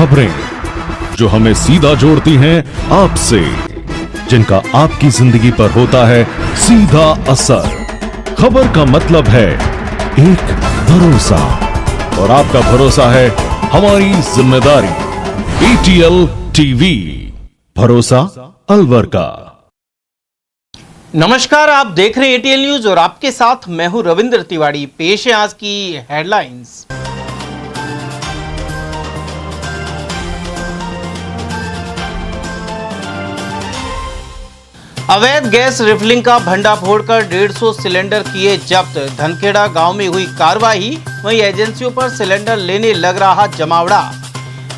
खबरें जो हमें सीधा जोड़ती हैं आपसे, जिनका आपकी जिंदगी पर होता है सीधा असर। खबर का मतलब है एक भरोसा, और आपका भरोसा है हमारी जिम्मेदारी। ATL टीवी, भरोसा अलवर का। नमस्कार, आप देख रहे हैं ATL न्यूज और आपके साथ मैं हूं रविंद्र तिवारी। पेश है आज की हेडलाइंस। अवैध गैस रिफिलिंग का भंडाफोड़ कर 150 सिलेंडर किए जब्त। धनखेड़ा गांव में हुई कार्रवाई, वहीं एजेंसियों पर सिलेंडर लेने लग रहा जमावड़ा।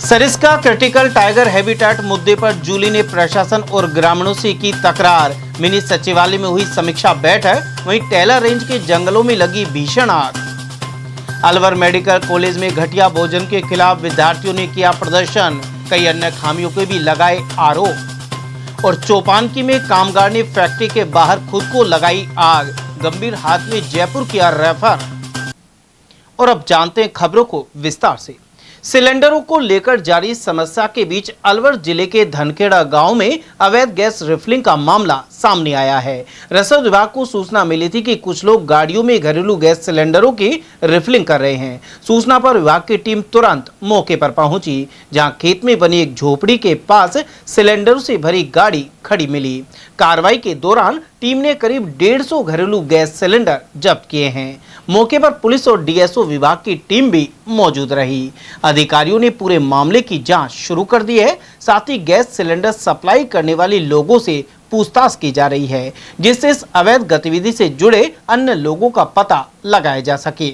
सरिस्का क्रिटिकल टाइगर हैबिटेट मुद्दे पर जूली ने प्रशासन और ग्रामीणों से की तकरार। मिनी सचिवालय में हुई समीक्षा बैठक, वहीं टेला रेंज के जंगलों में लगी भीषण आग। अलवर मेडिकल कॉलेज में घटिया भोजन के खिलाफ विद्यार्थियों ने किया प्रदर्शन, कई अन्य खामियों के भी लगाए आरोप। और चौपानकी में कामगार ने फैक्ट्री के बाहर खुद को लगाई आग, गंभीर हालत में जयपुर किया रेफर। और अब जानते हैं खबरों को विस्तार से। सिलेंडरों को लेकर जारी समस्या के बीच अलवर जिले के धनखेड़ा गांव में अवैध गैस रिफिलिंग का मामला सामने आया है। रसद विभाग को सूचना मिली थी कि कुछ लोग गाड़ियों में घरेलू गैस सिलेंडरों की रिफिलिंग कर रहे हैं। सूचना पर विभाग की टीम तुरंत मौके पर पहुंची, जहां खेत में बनी एक झोपड़ी के पास सिलेंडरों से भरी गाड़ी खड़ी मिली। कार्रवाई के दौरान टीम ने करीब 150 घरेलू गैस सिलेंडर जब्त किए हैं। मौके पर पुलिस और DSO विभाग की टीम भी मौजूद रही। अधिकारियों ने पूरे मामले की जांच शुरू कर दी है। साथ ही गैस सिलेंडर सप्लाई करने वाले लोगों से पूछताछ की जा रही है, जिससे इस अवैध गतिविधि से जुड़े अन्य लोगों का पता लगाया जा सके।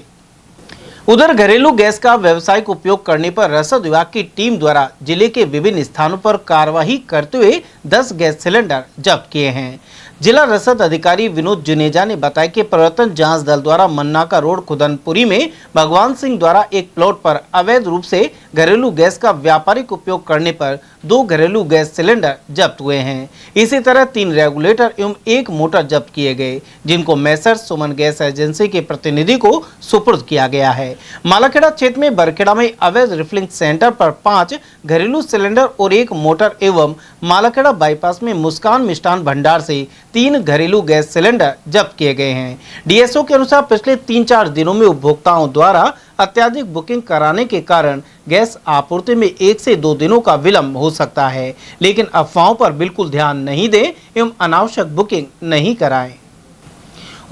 उधर घरेलू गैस का व्यावसायिक उपयोग करने पर रसद विभाग की टीम द्वारा जिले के विभिन्न स्थानों पर कार्रवाई करते हुए 10 गैस सिलेंडर जब्त किए हैं। जिला रसद अधिकारी विनोद जुनेजा ने बताया कि प्रवर्तन जांच दल द्वारा मन्नाका रोड खुदनपुरी में भगवान सिंह द्वारा एक प्लॉट पर अवैध रूप से घरेलू गैस का व्यापारिक उपयोग करने पर 2 घरेलू गैस सिलेंडर जब्त हुए हैं। इसी तरह 3 रेगुलेटर एवं 1 मोटर जब्त किए गए, जिनको मैसर्स सुमन गैस एजेंसी के प्रतिनिधि को सुपुर्द किया गया है। मालाखेड़ा क्षेत्र में बरखेड़ा में अवैध रिफिलिंग सेंटर पर 5 घरेलू सिलेंडर और 1 मोटर एवं मालाखेड़ा बाईपास में मुस्कान मिष्ठान भंडार से 3 घरेलू गैस सिलेंडर जब्त किए गए हैं। DSO के अनुसार पिछले 3-4 दिनों में उपभोक्ताओं द्वारा अत्याधिक बुकिंग कराने के कारण गैस आपूर्ति में 1 से 2 दिनों का विलंब हो सकता है, लेकिन अफवाहों पर बिल्कुल ध्यान नहीं दें एवं अनावश्यक बुकिंग नहीं कराएं।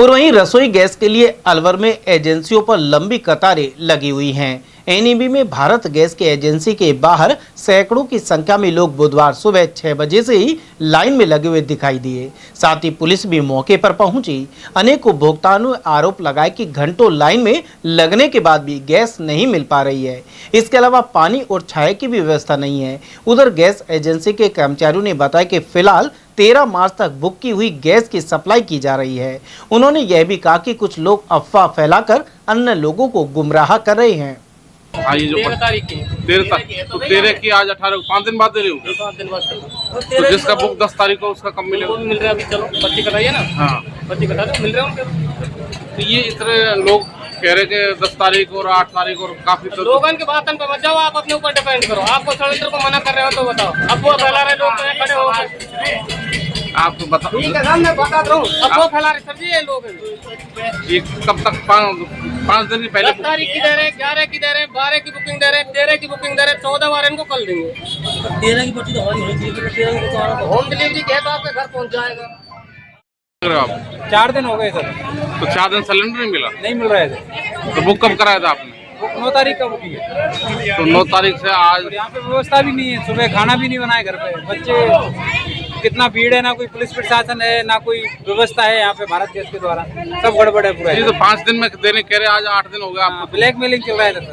और वहीं रसोई गैस के लिए अलवर में एजेंसियों पर लंबी कतारें लगी हुई हैं। NEB में भारत गैस के एजेंसी के बाहर सैकड़ों की संख्या में लोग बुधवार सुबह 6 बजे से ही लाइन में लगे हुए दिखाई दिए। साथ ही पुलिस भी मौके पर पहुंची। अनेक उपभोक्ताओं ने आरोप लगाया कि घंटों लाइन में लगने के बाद भी गैस नहीं मिल पा रही है। इसके अलावा पानी और छाया की भी व्यवस्था नहीं है। उधर गैस एजेंसी के कर्मचारियों ने बताया कि फिलहाल 13 मार्च तक बुक की हुई गैस की सप्लाई की जा रही है। उन्होंने यह भी कहा कि कुछ लोग अफवाह फैलाकर अन्य लोगों को गुमराह कर रहे हैं। ये जो 13 तारीख की 13 की आज 18 5 दिन बाद दे रहे हो। 5 दिन बाद तो जिसका बुक 10 तारीख को उसका कब मिलेगा? मिल रहा है अभी। चलो पर्ची कटाइए ना। हाँ पर्ची कटा दो, मिल रहा है। तो ये इस तरह लोग कह रहे कि 10 तारीख और 8 तारीख और काफी तो लोगों के बात पे मत जाओ, आप अपने ऊपर डिपेंड करो। आपको षड्यंत्र को मना कर रहे हो तो बताओ। अब वो फैला रहे लोग खड़े हो, आप तो बताओ। ठीक है, मैं बता रहा हूँ। अब वो फैला रहे सर जी ये लोग। ये कब तक 5 दिन की पहले 10 तारीख की दे रहे, 11 की दे रहे, 12 की बुकिंग दे रहे, 13 की बुकिंग दे रहे, 14 बार इनको कल देंगे। 13 की पर्ची तो हमारी होनी चाहिए। 13 की तो होम डिलीवरी के तो आपके घर पहुँच जाएगा। 4 दिन हो गए सर। तो 4 दिन सिलेंडर नहीं मिला? नहीं मिल रहा है सर। तो बुक कब कराया था आपने? 9 तारीख का बुकिंग है। तो 9 तारीख से आज यहाँ पे व्यवस्था भी नहीं है, सुबह खाना भी नहीं बनाए घर पे। बच्चे कितना भीड़ है, ना कोई पुलिस प्रशासन है, ना कोई व्यवस्था है यहाँ पे भारत गैस के द्वारा। सब गड़बड़ है पूरा। तो 5 दिन में देने कह रहे, आज 8 दिन हो गया आपको। ब्लैक मेलिंग चल रहा है सर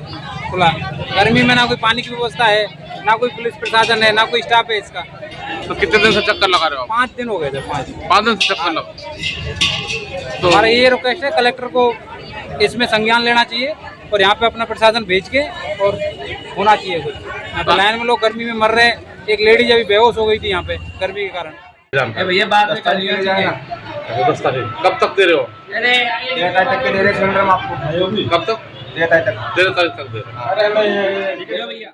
खुला। गर्मी में ना कोई पानी की व्यवस्था है, ना कोई पुलिस प्रशासन है, ना कोई स्टाफ है इसका। तो कितने दिन से चक्कर लगा रहे हो? 5 दिन हो गए सर। 5 दिन से चक्कर लगा। तो हमारा ये रिक्वेस्ट है, कलेक्टर को इसमें संज्ञान लेना चाहिए और यहाँ पे अपना प्रशासन भेज के और होना चाहिए कुछ। यहाँ पे लाइन में लोग गर्मी में मर रहे हैं। एक लेडीज अभी बेहोश हो गई थी यहाँ पे गर्मी के कारण। भैया बाद में कर लिया जाएगा। 10 तारीख कब तक दे रहे हो? 13 तारीख तक के दे रहे सिलेंडर हम आपको। कब तक? 13 तारीख तक। 13 तारीख तक दे रहे। अरे भैया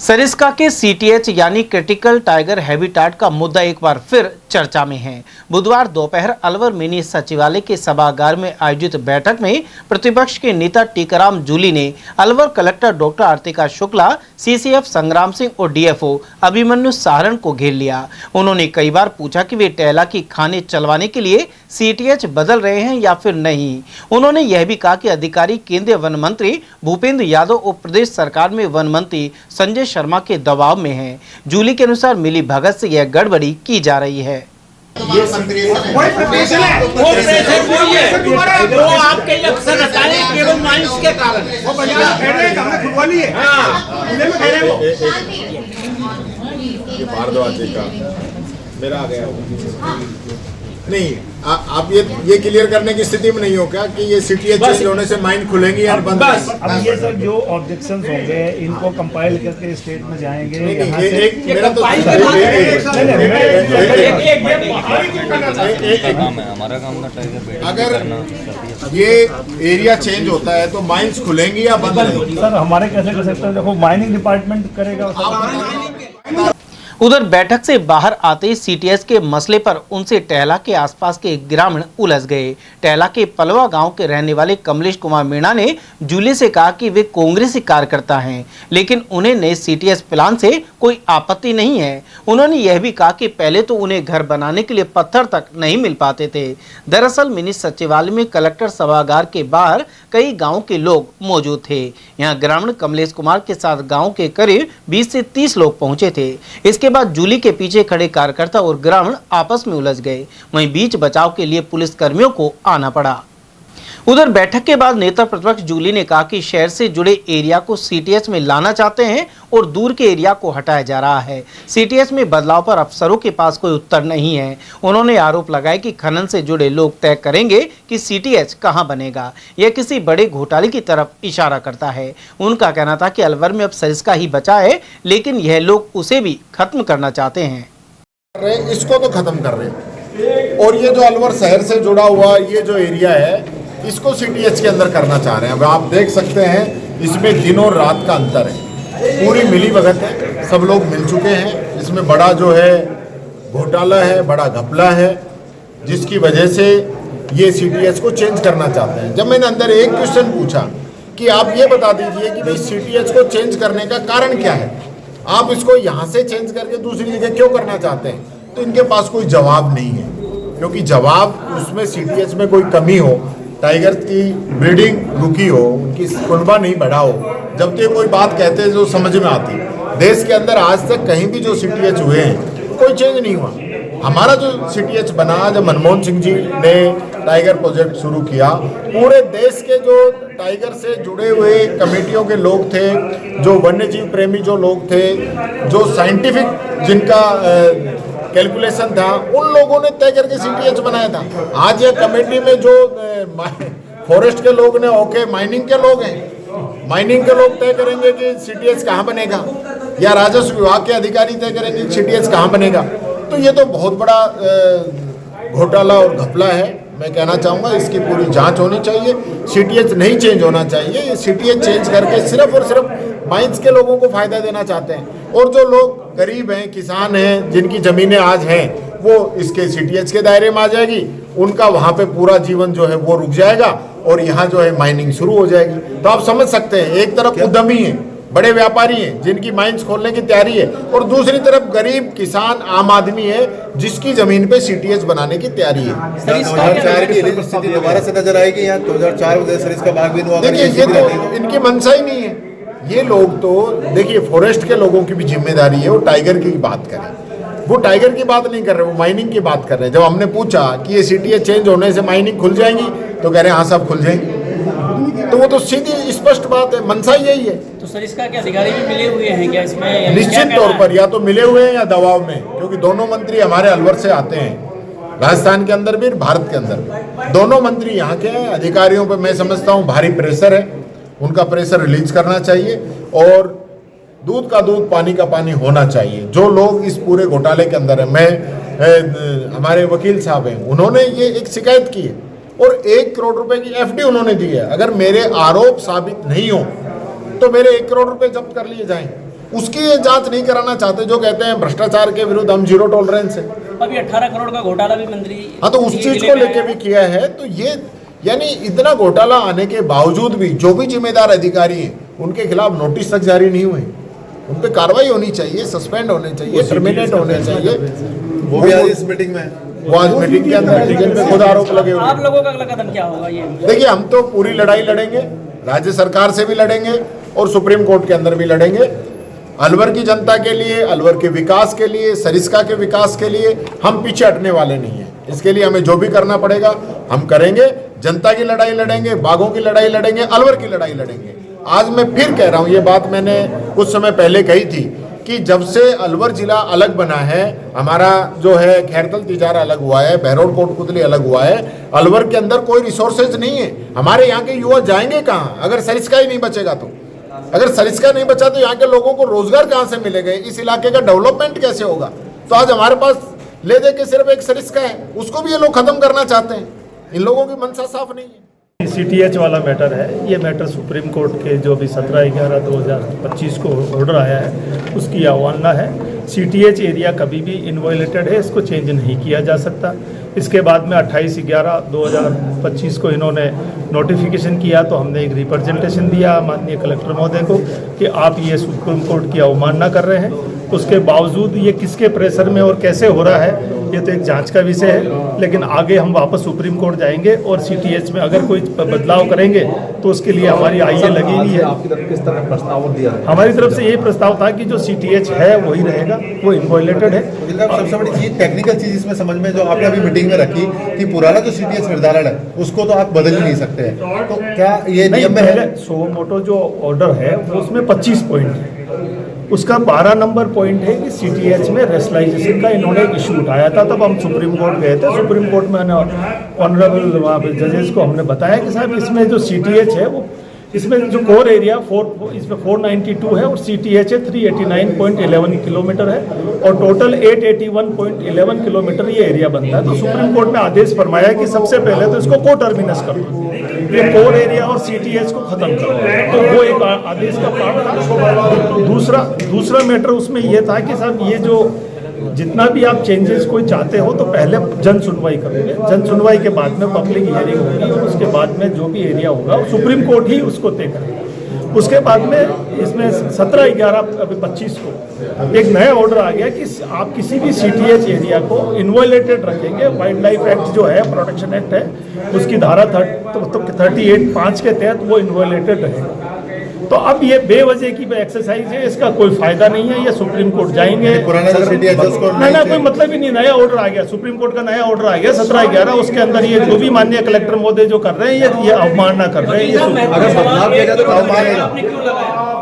सरिस्का के सीटीएच यानी क्रिटिकल टाइगर हैबिटाट का मुद्दा एक बार फिर चर्चा में है। बुधवार दोपहर अलवर मिनी सचिवालय के सभागार में आयोजित बैठक में प्रतिपक्ष के नेता टीकाराम जूली ने Alwar collector doctor Artika Shukla, CCF Sangram Singh और डीएफओ अभिमन्यु सहारण को घेर लिया। उन्होंने कई बार पूछा कि वे टेहला की खाने चलवाने के लिए सीटीएच बदल रहे हैं या फिर नहीं। उन्होंने यह भी कहा कि अधिकारी केंद्रीय वन मंत्री भूपेंद्र यादव और प्रदेश सरकार में वन मंत्री संजय शर्मा के दबाव में है। जूली के अनुसार मिली भगत से यह गड़बड़ी की जा रही है। ये वो आपके अफसर हटाने केवल माइंस के कारण ये भारद्वाज जी का मेरा आ गया नहीं। आप ये क्लियर करने की स्थिति में नहीं हो क्या कि ये सीटीएच चेंज होने से माइन खुलेंगी या बंद? अब ये सब जो ऑब्जेक्शंस होंगे इनको कंपाइल करके स्टेट में जाएंगे। मेरा तो हमारा काम ना टाइगर। अगर ये एरिया चेंज होता है तो माइंस खुलेंगी या बंद रहेंगी? सर हमारे कैसे कर सकते हैं, देखो माइनिंग डिपार्टमेंट करेगा। उधर बैठक से बाहर आते ही सीटीएस के मसले पर उनसे टेहला के आसपास के ग्रामीण उलझ गए। टेहला के पलवा गांव के रहने वाले कमलेश कुमार मीणा ने जूली से कहा कि वे कांग्रेसी कार्यकर्ता हैं, लेकिन उन्हें नए सीटीएस प्लान से कोई आपत्ति नहीं है। उन्होंने यह भी कहा कि पहले तो उन्हें घर बनाने के लिए पत्थर तक नहीं मिल पाते थे। दरअसल मिनी सचिवालय में कलेक्टर सभागार के बाहर कई गाँव के लोग मौजूद थे। यहाँ ग्रामीण कमलेश कुमार के साथ गाँव के करीब 20 से 30 लोग पहुंचे थे। इसके बाद जूली के पीछे खड़े कार्यकर्ता और ग्रामीण आपस में उलझ गए। वहीं बीच बचाव के लिए पुलिस कर्मियों को आना पड़ा। उधर बैठक के बाद नेता प्रतिपक्ष जूली ने कहा कि शहर से जुड़े एरिया को सीटीएच में लाना चाहते हैं और दूर के एरिया को हटाया जा रहा है। सीटीएच में बदलाव पर अफसरों के पास कोई उत्तर नहीं है। उन्होंने आरोप लगाया कि खनन से जुड़े लोग तय करेंगे कि सीटीएच कहां बनेगा। यह किसी बड़े घोटाले की तरफ इशारा करता है। उनका कहना था कि अलवर में अब सरिस्का ही बचा है, लेकिन यह लोग उसे भी खत्म करना चाहते हैं। इसको तो खत्म कर रहे हैं और ये जो अलवर शहर से जुड़ा हुआ ये जो एरिया है इसको सीटीएच के अंदर करना चाह रहे हैं। अब आप देख सकते हैं इसमें दिन और रात का अंतर है। पूरी मिली भगत है, सब लोग मिल चुके हैं। इसमें बड़ा जो है घोटाला है, बड़ा घपला है, जिसकी वजह से ये सीटीएच को चेंज करना चाहते हैं। जब मैंने अंदर एक क्वेश्चन पूछा कि आप ये बता दीजिए कि भाई सीटीएच को चेंज करने का कारण क्या है, आप इसको यहाँ से चेंज करके दूसरी जगह क्यों करना चाहते हैं, तो इनके पास कोई जवाब नहीं है। क्योंकि जवाब उसमें सीटीएच में कोई कमी हो, टाइगर की ब्रीडिंग रुकी हो, उनकी कुनबा नहीं बढ़ा हो, जब तक कोई बात कहते हैं जो समझ में आती। देश के अंदर आज तक कहीं भी जो सीटीएच हुए हैं कोई चेंज नहीं हुआ। हमारा जो सीटीएच बना, जब मनमोहन सिंह जी ने टाइगर प्रोजेक्ट शुरू किया, पूरे देश के जो टाइगर से जुड़े हुए कमेटियों के लोग थे, जो वन्यजीव प्रेमी जो लोग थे, जो साइंटिफिक जिनका कैलकुलेशन था, उन लोगों ने तय करके सीटीएच बनाया था। आज ये कमेटी में जो फॉरेस्ट के लोग ने ओके माइनिंग के लोग हैं, माइनिंग के लोग तय करेंगे कि सीटीएच कहाँ बनेगा, या राजस्व विभाग के अधिकारी तय करेंगे कि सीटीएच कहाँ बनेगा। तो ये तो बहुत बड़ा घोटाला और घपला है। मैं कहना चाहूँगा इसकी पूरी जांच होनी चाहिए। सीटीएच नहीं चेंज होना चाहिए। ये सीटीएच चेंज करके सिर्फ और सिर्फ माइंस के लोगों को फायदा देना चाहते हैं, और जो लोग गरीब हैं, किसान हैं, जिनकी ज़मीनें आज हैं, वो इसके सीटीएच के दायरे में आ जाएगी। उनका वहाँ पे पूरा जीवन जो है वो रुक जाएगा और यहाँ जो है माइनिंग शुरू हो जाएगी। तो आप समझ सकते हैं, एक तरफ उद्यमी हैं, बड़े व्यापारी हैं जिनकी माइंस खोलने की तैयारी है, और दूसरी तरफ गरीब किसान आम आदमी है जिसकी जमीन पे सीटीएच बनाने की तैयारी है। 2004 की स्थिति दोबारा से नजर आएगी। यहाँ 2004 में सरिस्का बाग भी हुआ। देखिए ये तो इनकी मंशा ही नहीं है। ये लोग तो देखिए फॉरेस्ट के लोगों की भी जिम्मेदारी है, वो टाइगर की बात करें। वो टाइगर की बात नहीं कर रहे, वो माइनिंग की बात कर रहे हैं। जब हमने पूछा कि ये सीटीएच चेंज होने से माइनिंग खुल जाएंगी, तो कह रहे हैं हाँ सब खुल जाएंगी। तो वो तो सीधी स्पष्ट बात है, मंशा यही है। तो सरिस्का के अधिकारी भी मिले हुए हैं क्या इसमें? निश्चित तौर पर या तो मिले हुए हैं या दबाव में, क्योंकि दोनों मंत्री हमारे अलवर से आते हैं, राजस्थान के अंदर भी, भारत के अंदर भी। दोनों मंत्री यहाँ के हैं। अधिकारियों पर मैं समझता हूँ भारी प्रेशर है, उनका प्रेशर रिलीज करना चाहिए और दूध का दूध पानी का पानी होना चाहिए। जो लोग इस पूरे घोटाले के अंदर है, हमारे वकील साहब हैं, उन्होंने ये एक शिकायत की है और 1 करोड़ रुपए की एफडी उन्होंने दी है। अगर मेरे आरोप साबित नहीं हो तो मेरे 1 करोड़ रुपए जब्त कर लिए जाएं। उसकी ये जांच नहीं कराना चाहते, जो कहते हैं भ्रष्टाचार के विरुद्ध हम जीरो टॉलरेंस है। अभी 18 करोड़ का घोटाला भी मंत्री हाँ, तो उस चीज को लेके भी किया है। तो ये यानी इतना घोटाला आने के बावजूद भी जो भी जिम्मेदार अधिकारी हैं उनके खिलाफ नोटिस तक जारी नहीं हुए, उन पे कार्रवाई होनी चाहिए, सस्पेंड होने चाहिए, टर्मिनेट होने चाहिए। वो भी आज इस मीटिंग में, वो आज मीटिंग के अंदर जिनमें खुद आरोप लगे हुए। आप लोगों का अगला कदम क्या होगा? ये देखिए, हम तो पूरी लड़ाई लड़ेंगे, राज्य सरकार से भी लड़ेंगे और सुप्रीम कोर्ट के अंदर भी लड़ेंगे। अलवर की जनता के लिए, अलवर के विकास के लिए, सरिस्का के विकास के लिए हम पीछे हटने वाले नहीं हैं। इसके लिए हमें जो भी करना पड़ेगा हम करेंगे। जनता की लड़ाई लड़ेंगे, बाघों की लड़ाई लड़ेंगे, अलवर की लड़ाई लड़ेंगे। आज मैं फिर कह रहा हूँ, ये बात मैंने कुछ समय पहले कही थी कि जब से अलवर जिला अलग बना है, हमारा जो है खैरतल तिजारा अलग हुआ है, बहरौल कोटपुतली अलग हुआ है, अलवर के अंदर कोई रिसोर्सेज नहीं है। हमारे यहाँ के युवा जाएंगे कहाँ अगर सरिस्का ही नहीं बचेगा तो? अगर सरिस्का नहीं बचा तो यहाँ के लोगों को रोजगार कहाँ से मिलेगा? इस इलाके का डेवलपमेंट कैसे होगा? तो आज हमारे पास ले दे के सिर्फ एक सरिस्का है, उसको भी ये लोग खत्म करना चाहते हैं। इन लोगों की मंशा साफ नहीं है। CTH वाला मैटर है, ये मैटर सुप्रीम कोर्ट के जो भी 17/11/2025 को ऑर्डर आया है उसकी अवमानना है। CTH एरिया कभी भी इनवॉयलेटेड है, इसको चेंज नहीं किया जा सकता। इसके बाद में 28/11/2025 को इन्होंने नोटिफिकेशन किया तो हमने एक रिप्रेजेंटेशन दिया माननीय कलेक्टर महोदय को कि आप ये सुप्रीम कोर्ट की अवमानना कर रहे हैं। उसके बावजूद ये किसके प्रेशर में और कैसे हो रहा है ये तो एक जांच का विषय है, लेकिन आगे हम वापस सुप्रीम कोर्ट जाएंगे और CTH में अगर कोई बदलाव करेंगे तो उसके लिए हमारी आईए लगी हुई है। आपकी तरफ किस तरह प्रस्ताव दिया है? हमारी तरफ से यही प्रस्ताव था कि जो CTH है वही रहेगा, वो इनवॉयलेटेड है। सबसे बड़ी चीज, टेक्निकल चीज इसमें समझ में जो आपने अभी मीटिंग में रखी कि पुराना जो CTH निर्धारण है उसको तो आप बदल ही नहीं सकते हैं, तो क्या ये नियम में है? सो मोटो जो ऑर्डर है वो उसमें 25 पॉइंट है, उसका 12 नंबर पॉइंट है कि CTH में रेशनलाइजेशन का इन्होंने एक इशू उठाया था। तब हम सुप्रीम कोर्ट गए थे, सुप्रीम कोर्ट में ऑनरेबल वहाँ पे जजेस को हमने बताया कि साहब इसमें जो CTH है वो इसमें जो कोर एरिया इसमें 492 है और CTH है 389.11 किलोमीटर है और टोटल 881.11 किलोमीटर ये एरिया बनता है। तो सुप्रीम कोर्ट ने आदेश फरमाया कि सबसे पहले तो इसको को टर्मिनस कर दो, ये कोर एरिया और CTH को खत्म करो। तो वो एक आदेश का पार्ट था। दूसरा मैटर उसमें ये था कि साहब ये जो जितना भी आप चेंजेस कोई चाहते हो तो पहले जन सुनवाई करोगे, जन सुनवाई के बाद में पब्लिक हियरिंग होगी और उसके बाद में जो भी एरिया होगा सुप्रीम कोर्ट ही उसको तय करेगा। उसके बाद में इसमें 17/11/25 को एक नया ऑर्डर आ गया कि आप किसी भी CTH एरिया को इनवॉयलेटेड रखेंगे। वाइल्ड लाइफ एक्ट जो है, प्रोटेक्शन एक्ट है, उसकी धारा 38(5) के तहत वो इनवॉयलेटेड रहेगा। तो अब ये बेवजह की एक्सरसाइज है, इसका कोई फायदा नहीं है। ये सुप्रीम कोर्ट जाएंगे, ना कोई मतलब ही नहीं। नया ऑर्डर आ गया, सुप्रीम कोर्ट का नया ऑर्डर आ गया 17/11, उसके अंदर ये जो भी माननीय कलेक्टर महोदय जो कर रहे हैं ये अवमानना कर रहे हैं। ये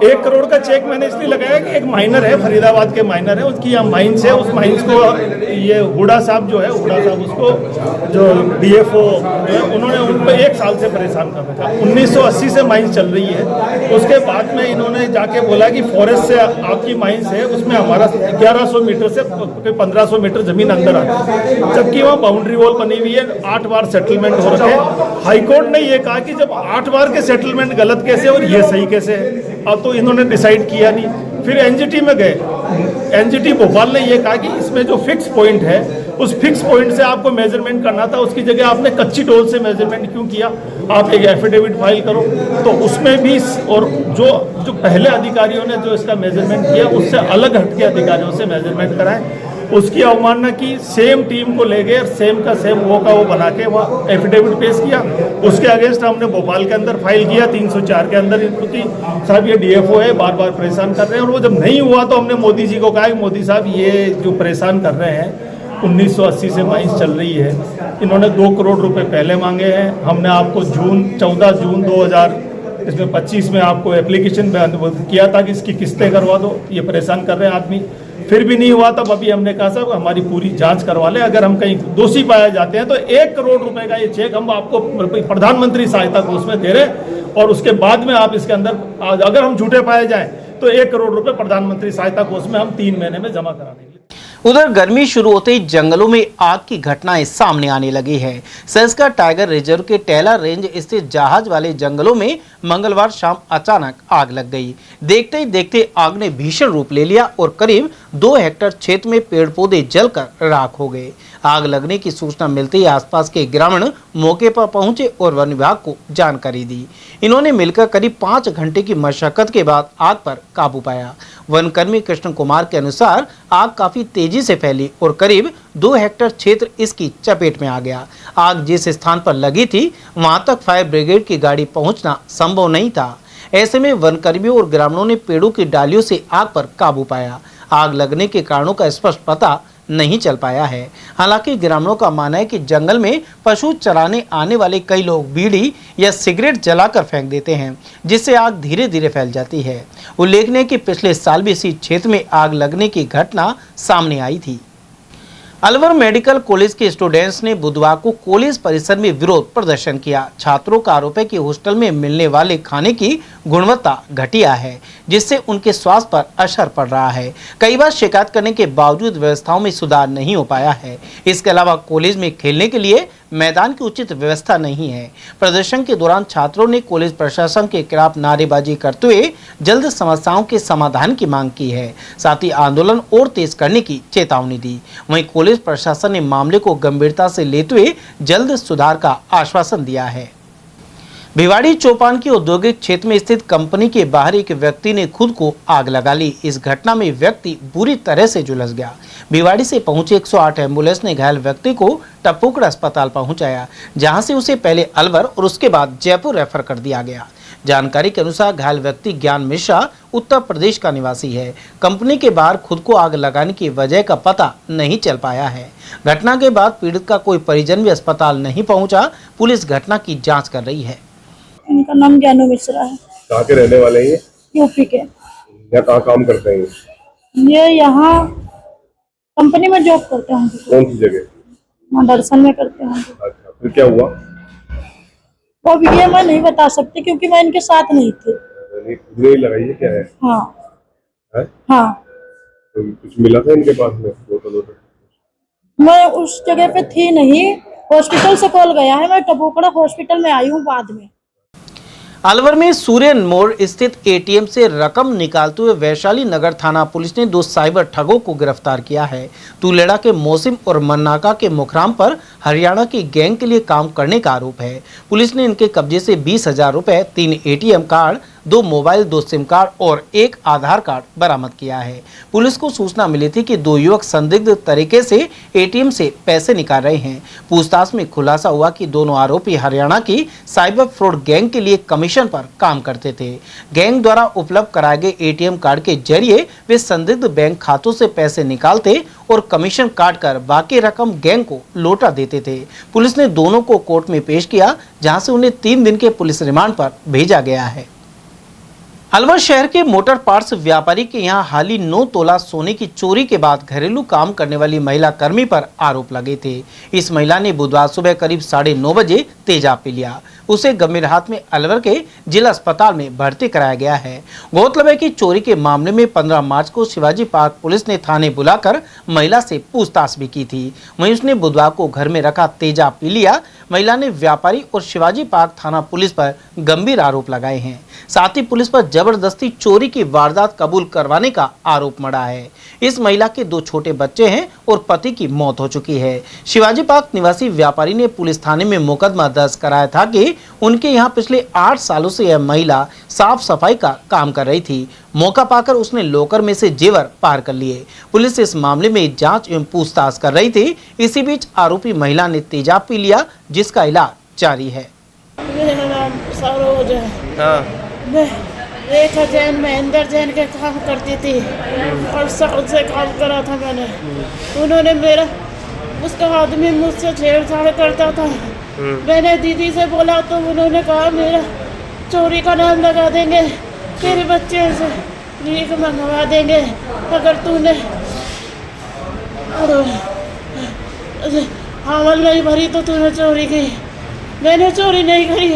1 करोड़ का चेक मैंने इसलिए लगाया कि एक माइनर है, फरीदाबाद के माइनर है, उसकी यहाँ माइंस है, उस माइंस को ये हुडा साहब जो है, हुडा साहब उसको जो DFO उन्होंने उन पर 1 साल से परेशान कर रखा। 1980 से माइंस चल रही है। उसके बाद में इन्होंने जाके बोला कि फॉरेस्ट से आपकी माइंस है, उसमें हमारा 1100 मीटर से 1500 मीटर जमीन अंदर आती है, जबकि वहाँ बाउंड्री वॉल बनी हुई है। 8 बार सेटलमेंट हो रखे हैं। हाईकोर्ट ने ये कहा कि जब 8 बार के सेटलमेंट गलत कैसे और ये सही कैसे है? अब तो इन्होंने डिसाइड किया नहीं। फिर NGT में गए, NGT भोपाल ने ये कहा कि इसमें जो फिक्स पॉइंट है उस फिक्स पॉइंट से आपको मेजरमेंट करना था, उसकी जगह आपने कच्ची डोल से मेजरमेंट क्यों किया? आप एक एफिडेविट फाइल करो। तो उसमें भी और जो पहले अधिकारियों ने जो इसका मेजरमेंट किया उससे अलग हटके अधिकारियों से मेजरमेंट कराए, उसकी अवमानना की। सेम टीम को ले गए और सेम का सेम वो बना के वहाँ एफिडेविट पेश किया। उसके अगेंस्ट हमने भोपाल के अंदर फाइल किया 304 के अंदर इनकी साहब ये DFO है, बार बार परेशान कर रहे हैं। और वो जब नहीं हुआ तो हमने मोदी जी को कहा कि मोदी साहब ये जो परेशान कर रहे हैं 1980 से माइंस चल रही है, इन्होंने 2 करोड़ रुपए पहले मांगे हैं। हमने आपको 14 जून 2025 में आपको एप्लीकेशन किया था कि इसकी किस्तें करवा दो, ये परेशान कर रहे हैं आदमी। फिर भी नहीं हुआ। तब अभी हमने कहा साहब हमारी पूरी जांच करवा ले, अगर हम कहीं दोषी पाए जाते हैं तो 1 करोड़ रुपए का ये चेक हम आपको प्रधानमंत्री सहायता कोष में दे रहे हैं और उसके बाद में आप इसके अंदर अगर हम झूठे पाए जाएं तो 1 करोड़ रुपए प्रधानमंत्री सहायता कोष में हम 3 महीने में जमा करा देंगे। उधर गर्मी शुरू होते ही जंगलों में आग की घटनाएं सामने आने लगी है। सरिस्का टाइगर रिजर्व के टेला रेंज स्थित जहाज वाले जंगलों में मंगलवार शाम अचानक आग लग गई। देखते ही देखते आग ने भीषण रूप ले लिया और करीब 2 हेक्टेयर क्षेत्र में पेड़ पौधे जलकर राख हो गए। आग लगने की सूचना मिलते ही आसपास के ग्रामीण मौके पर पहुंचे और वन विभाग को जानकारी दी। इन्होंने मिलकर करीब 5 घंटे की मशक्कत के बाद आग पर काबू पाया। वनकर्मी कृष्ण कुमार के अनुसार आग काफी तेजी से फैली और करीब 2 हेक्टेयर क्षेत्र इसकी चपेट में आ गया। आग जिस स्थान पर लगी थी वहां तक फायर ब्रिगेड की गाड़ी पहुंचना संभव नहीं था। ऐसे में वनकर्मियों और ग्रामीणों ने पेड़ों की डालियों से आग पर काबू पाया। आग लगने के कारणों का स्पष्ट पता नहीं चल पाया है। हालांकि ग्रामीणों का मानना है कि जंगल में पशु चराने आने वाले कई लोग बीड़ी या सिगरेट जलाकर फेंक देते हैं, जिससे आग धीरे धीरे फैल जाती है। उल्लेखनीय है कि पिछले साल भी इसी क्षेत्र में आग लगने की घटना सामने आई थी। अलवर मेडिकल कॉलेज के स्टूडेंट्स ने बुधवार को कॉलेज परिसर में विरोध प्रदर्शन किया। छात्रों का आरोप है कि हॉस्टल में मिलने वाले खाने की गुणवत्ता घटिया है, जिससे उनके स्वास्थ्य पर असर पड़ रहा है। कई बार शिकायत करने के बावजूद व्यवस्थाओं में सुधार नहीं हो पाया है। इसके अलावा कॉलेज में खेलने के लिए मैदान की उचित व्यवस्था नहीं है। प्रदर्शन के दौरान छात्रों ने कॉलेज प्रशासन के खिलाफ नारेबाजी करते हुए जल्द समस्याओं के समाधान की मांग की है। साथ ही आंदोलन और तेज करने की चेतावनी दी। वहीं कॉलेज प्रशासन ने मामले को गंभीरता से लेते हुए जल्द सुधार का आश्वासन दिया है। भिवाड़ी चौपान की औद्योगिक क्षेत्र में स्थित कंपनी के बाहर एक व्यक्ति ने खुद को आग लगा ली। इस घटना में व्यक्ति बुरी तरह से झुलस गया। भिवाड़ी से पहुंचे 108 एम्बुलेंस ने घायल व्यक्ति को टपुकड़ा अस्पताल पहुंचाया, जहां से उसे पहले अलवर और उसके बाद जयपुर रेफर कर दिया गया। जानकारी के अनुसार घायल व्यक्ति ज्ञान मिश्रा उत्तर प्रदेश का निवासी है। कंपनी के बाहर खुद को आग लगाने की वजह का पता नहीं चल पाया है। घटना के बाद पीड़ित का कोई परिजन भी अस्पताल नहीं पहुंचा। पुलिस घटना की जाँच कर रही है। इनका नाम ज्ञानू मिश्रा है। कहाँ के रहने वाले हैं? यूपी के। यहाँ कहाँ काम करते हैं? ये यहाँ कंपनी में जॉब करते हैं। कौन सी जगह? वहाँ दर्शन में करते हैं। अच्छा, फिर क्या हुआ? वो अब ये मैं नहीं बता सकती क्योंकि मैं इनके साथ नहीं थी। नहीं लगाई है क्या है? हाँ है? हाँ। तो कुछ मिला था इनके पास में? मैं उस जगह पे थी नहीं, हॉस्पिटल से कॉल गया है। मैं टपुकड़ा हॉस्पिटल में आई हूँ बाद में। अलवर में सूर्य मोड़ स्थित एटीएम से रकम निकालते हुए वैशाली नगर थाना पुलिस ने 2 साइबर ठगों को गिरफ्तार किया है। तुलेड़ा के मौसिम और मन्नाका के मुखराम पर हरियाणा की गैंग के लिए काम करने का आरोप है। पुलिस ने इनके कब्जे से 20,000 रुपए, 3 ATM card, 2 mobile, 2 SIM card और 1 आधार कार्ड बरामद किया है। पुलिस को सूचना मिली थी कि 2 युवक संदिग्ध तरीके से एटीएम से पैसे निकाल रहे हैं। पूछताछ में खुलासा हुआ कि दोनों आरोपी हरियाणा की साइबर फ्रॉड गैंग के लिए कमीशन पर काम करते थे। गैंग द्वारा उपलब्ध कराए गए एटीएम कार्ड के जरिए वे संदिग्ध बैंक खातों से पैसे निकालते और कमीशन काट कर बाकी रकम गैंग को लौटा देते थे। पुलिस ने दोनों को कोर्ट में पेश किया, जहां से उन्हें 3 दिन के पुलिस रिमांड पर भेजा गया है। अलवर शहर के मोटर पार्ट्स व्यापारी के यहां हाल ही 9 तोला सोने की चोरी के बाद घरेलू काम करने वाली महिला कर्मी पर आरोप लगे थे। इस महिला ने बुधवार सुबह करीब 9:30 बजे तेजाब पी लिया। उसे गंभीर हालत में अलवर के जिला अस्पताल में भर्ती कराया गया है। गौरतलब है कि चोरी के मामले में 15 मार्च को शिवाजी पार्क पुलिस ने थाने बुलाकर महिला से पूछताछ भी की थी। वहीं उसने बुधवार को घर में रखा तेजाब पी लिया। महिला ने व्यापारी और शिवाजी पार्क थाना पुलिस पर गंभीर आरोप लगाए हैं। साथ ही पुलिस पर जबरदस्ती चोरी की वारदात कबूल करवाने का आरोप मढ़ा है। इस महिला के 2 छोटे बच्चे हैं और पति की मौत हो चुकी है। शिवाजी पार्क निवासी व्यापारी ने पुलिस थाने में मुकदमा दर्ज कराया था कि उनके यहां पिछले 8 सालों से यह महिला साफ सफाई का काम कर रही थी। मौका पाकर उसने लॉकर में से जेवर पार कर लिए। पुलिस इस मामले में जांच एवं पूछताछ कर रही थी। इसी बीच आरोपी महिला ने तेजाब पी लिया, जिसका इलाज जारी है। मेरा नाम सरोज है। मैं रेखा जैन, महेंद्र जैन के काम करती थी और साउथ से काम करा था मैंने। उन्होंने मेरा उसका आदमी मुझसे छेड़छाड़ करता था। मैंने दीदी से बोला तो उन्होंने कहा मेरा चोरी का नाम लगा देंगे, तेरे बच्चे से भीख मंगवा देंगे अगर तूने हावल नहीं भरी तो तूने चोरी की। मैंने चोरी नहीं करी।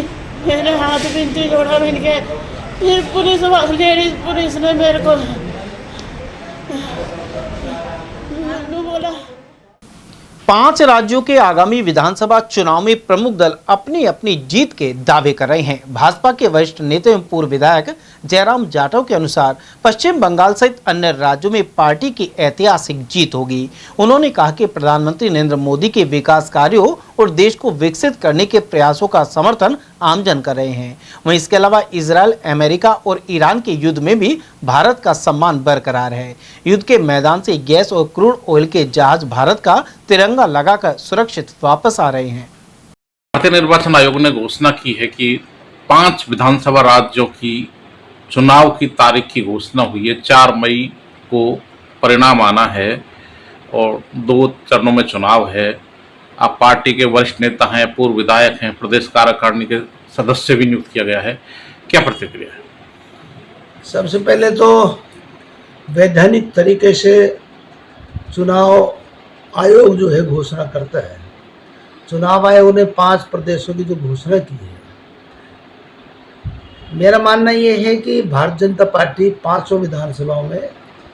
मैंने हाथ बिनती जोड़ा बिन के। फिर पुलिस लेडीज पुलिस ने मेरे को 5 राज्यों के आगामी विधानसभा चुनाव में प्रमुख दल अपनी अपनी जीत के दावे कर रहे हैं। भाजपा के वरिष्ठ नेता एवं पूर्व विधायक जयराम जाटव के अनुसार पश्चिम बंगाल सहित अन्य राज्यों में पार्टी की ऐतिहासिक जीत होगी। उन्होंने कहा कि प्रधानमंत्री नरेंद्र मोदी के विकास कार्यों और देश को विकसित करने के प्रयासों का समर्थन आमजन कर रहे हैं। वहीं इसके अलावा इजरायल, अमेरिका और ईरान के युद्ध में भी भारत का सम्मान बरकरार है। युद्ध के मैदान से गैस और क्रूड ऑयल के जहाज भारत का तिरंगा लगाकर सुरक्षित वापस आ रहे हैं। भारतीय निर्वाचन आयोग ने घोषणा की है कि 5 विधानसभा राज्यों की चुनाव की तारीख की घोषणा हुई है। 4 मई को परिणाम आना है और 2 चरणों में चुनाव है। आप पार्टी के वरिष्ठ नेता हैं, पूर्व विधायक हैं, प्रदेश कार्यकारिणी के सदस्य भी नियुक्त किया गया है, क्या प्रतिक्रिया है? सबसे पहले तो वैधानिक तरीके से चुनाव आयोग जो है घोषणा करता है। चुनाव आयोग ने 5 प्रदेशों की जो घोषणा की है, मेरा मानना ये है कि भारतीय जनता पार्टी 500 विधानसभाओं में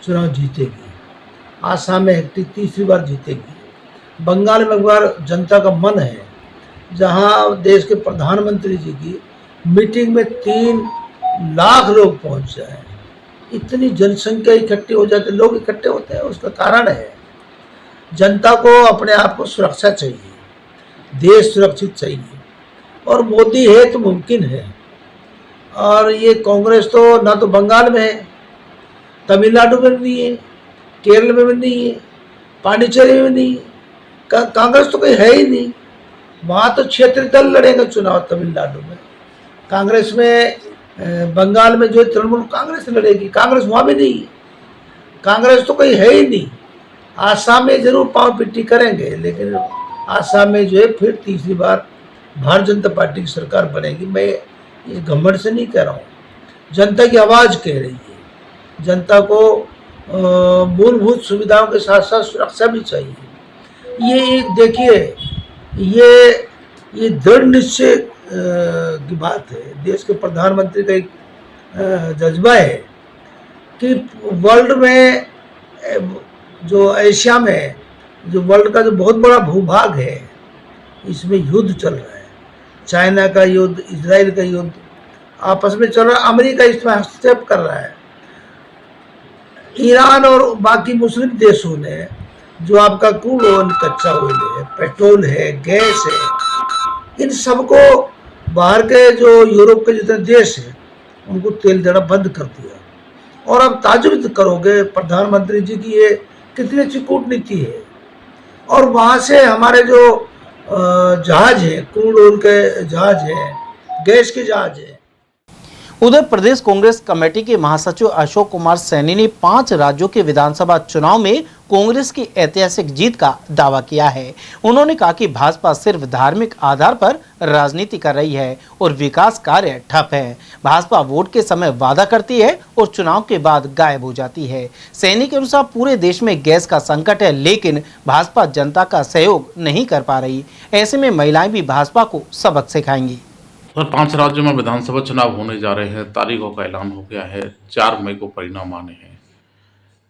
चुनाव जीतेगी। आसाम में तीसरी बार जीतेगी। बंगाल में एक बार जनता का मन है, जहां देश के प्रधानमंत्री जी की मीटिंग में 3 लाख लोग पहुंच जाए। इतनी जनसंख्या इकट्ठी हो जाती, लोग इकट्ठे होते हैं, उसका कारण है जनता को अपने आप को सुरक्षा चाहिए, देश सुरक्षित चाहिए, और मोदी है तो मुमकिन है। और ये कांग्रेस तो ना तो बंगाल में है, तमिलनाडु में भी नहीं है, केरल में भी नहीं है, पांडिचेरी में नहीं है, कांग्रेस तो कोई है ही नहीं। वहाँ तो क्षेत्रीय दल लड़ेगा चुनाव तमिलनाडु में। कांग्रेस में बंगाल में जो तृणमूल कांग्रेस लड़ेगी, कांग्रेस वहाँ भी नहीं है। कांग्रेस तो कोई है ही नहीं। आसाम में जरूर पाँव पिट्टी करेंगे, लेकिन आसाम में जो है फिर तीसरी बार भारतीय जनता पार्टी की सरकार बनेगी। मैं इस घमंड से नहीं कह रहा हूँ, जनता की आवाज़ कह रही है। जनता को मूलभूत सुविधाओं के साथ साथ सुरक्षा भी चाहिए। ये एक देखिए, ये दृढ़ निश्चय की बात है। देश के प्रधानमंत्री का एक जज्बा है कि वर्ल्ड में, जो एशिया में, जो वर्ल्ड का जो बहुत बड़ा भूभाग है, इसमें युद्ध चल रहा है। चाइना का युद्ध, इजराइल का युद्ध आपस में चल रहा है। अमेरिका इसमें हस्तक्षेप कर रहा है। ईरान और बाकी मुस्लिम देशों ने जो आपका क्रूड ऑयल, कच्चा ऑयल है, पेट्रोल है, गैस है, इन सबको बाहर के जो यूरोप के जितने देश हैं उनको तेल देना बंद कर दिया। और अब ताजुब करोगे प्रधानमंत्री जी की ये कितनी अच्छी कूटनीति है। और वहाँ से हमारे जो जहाज हैं, क्रूड ऑयल के जहाज हैं, गैस के जहाज हैं। उधर प्रदेश कांग्रेस कमेटी के महासचिव अशोक कुमार सैनी ने 5 राज्यों के विधानसभा चुनाव में कांग्रेस की ऐतिहासिक जीत का दावा किया है। उन्होंने कहा कि भाजपा सिर्फ धार्मिक आधार पर राजनीति कर रही है और विकास कार्य ठप है। भाजपा वोट के समय वादा करती है और चुनाव के बाद गायब हो जाती है। सैनी के अनुसार पूरे देश में गैस का संकट है, लेकिन भाजपा जनता का सहयोग नहीं कर पा रही। ऐसे में महिलाएं भी भाजपा को सबक सिखाएंगी। सर, 5 राज्यों में विधानसभा चुनाव होने जा रहे हैं। तारीखों का ऐलान हो गया है। 4 मई को परिणाम आने हैं।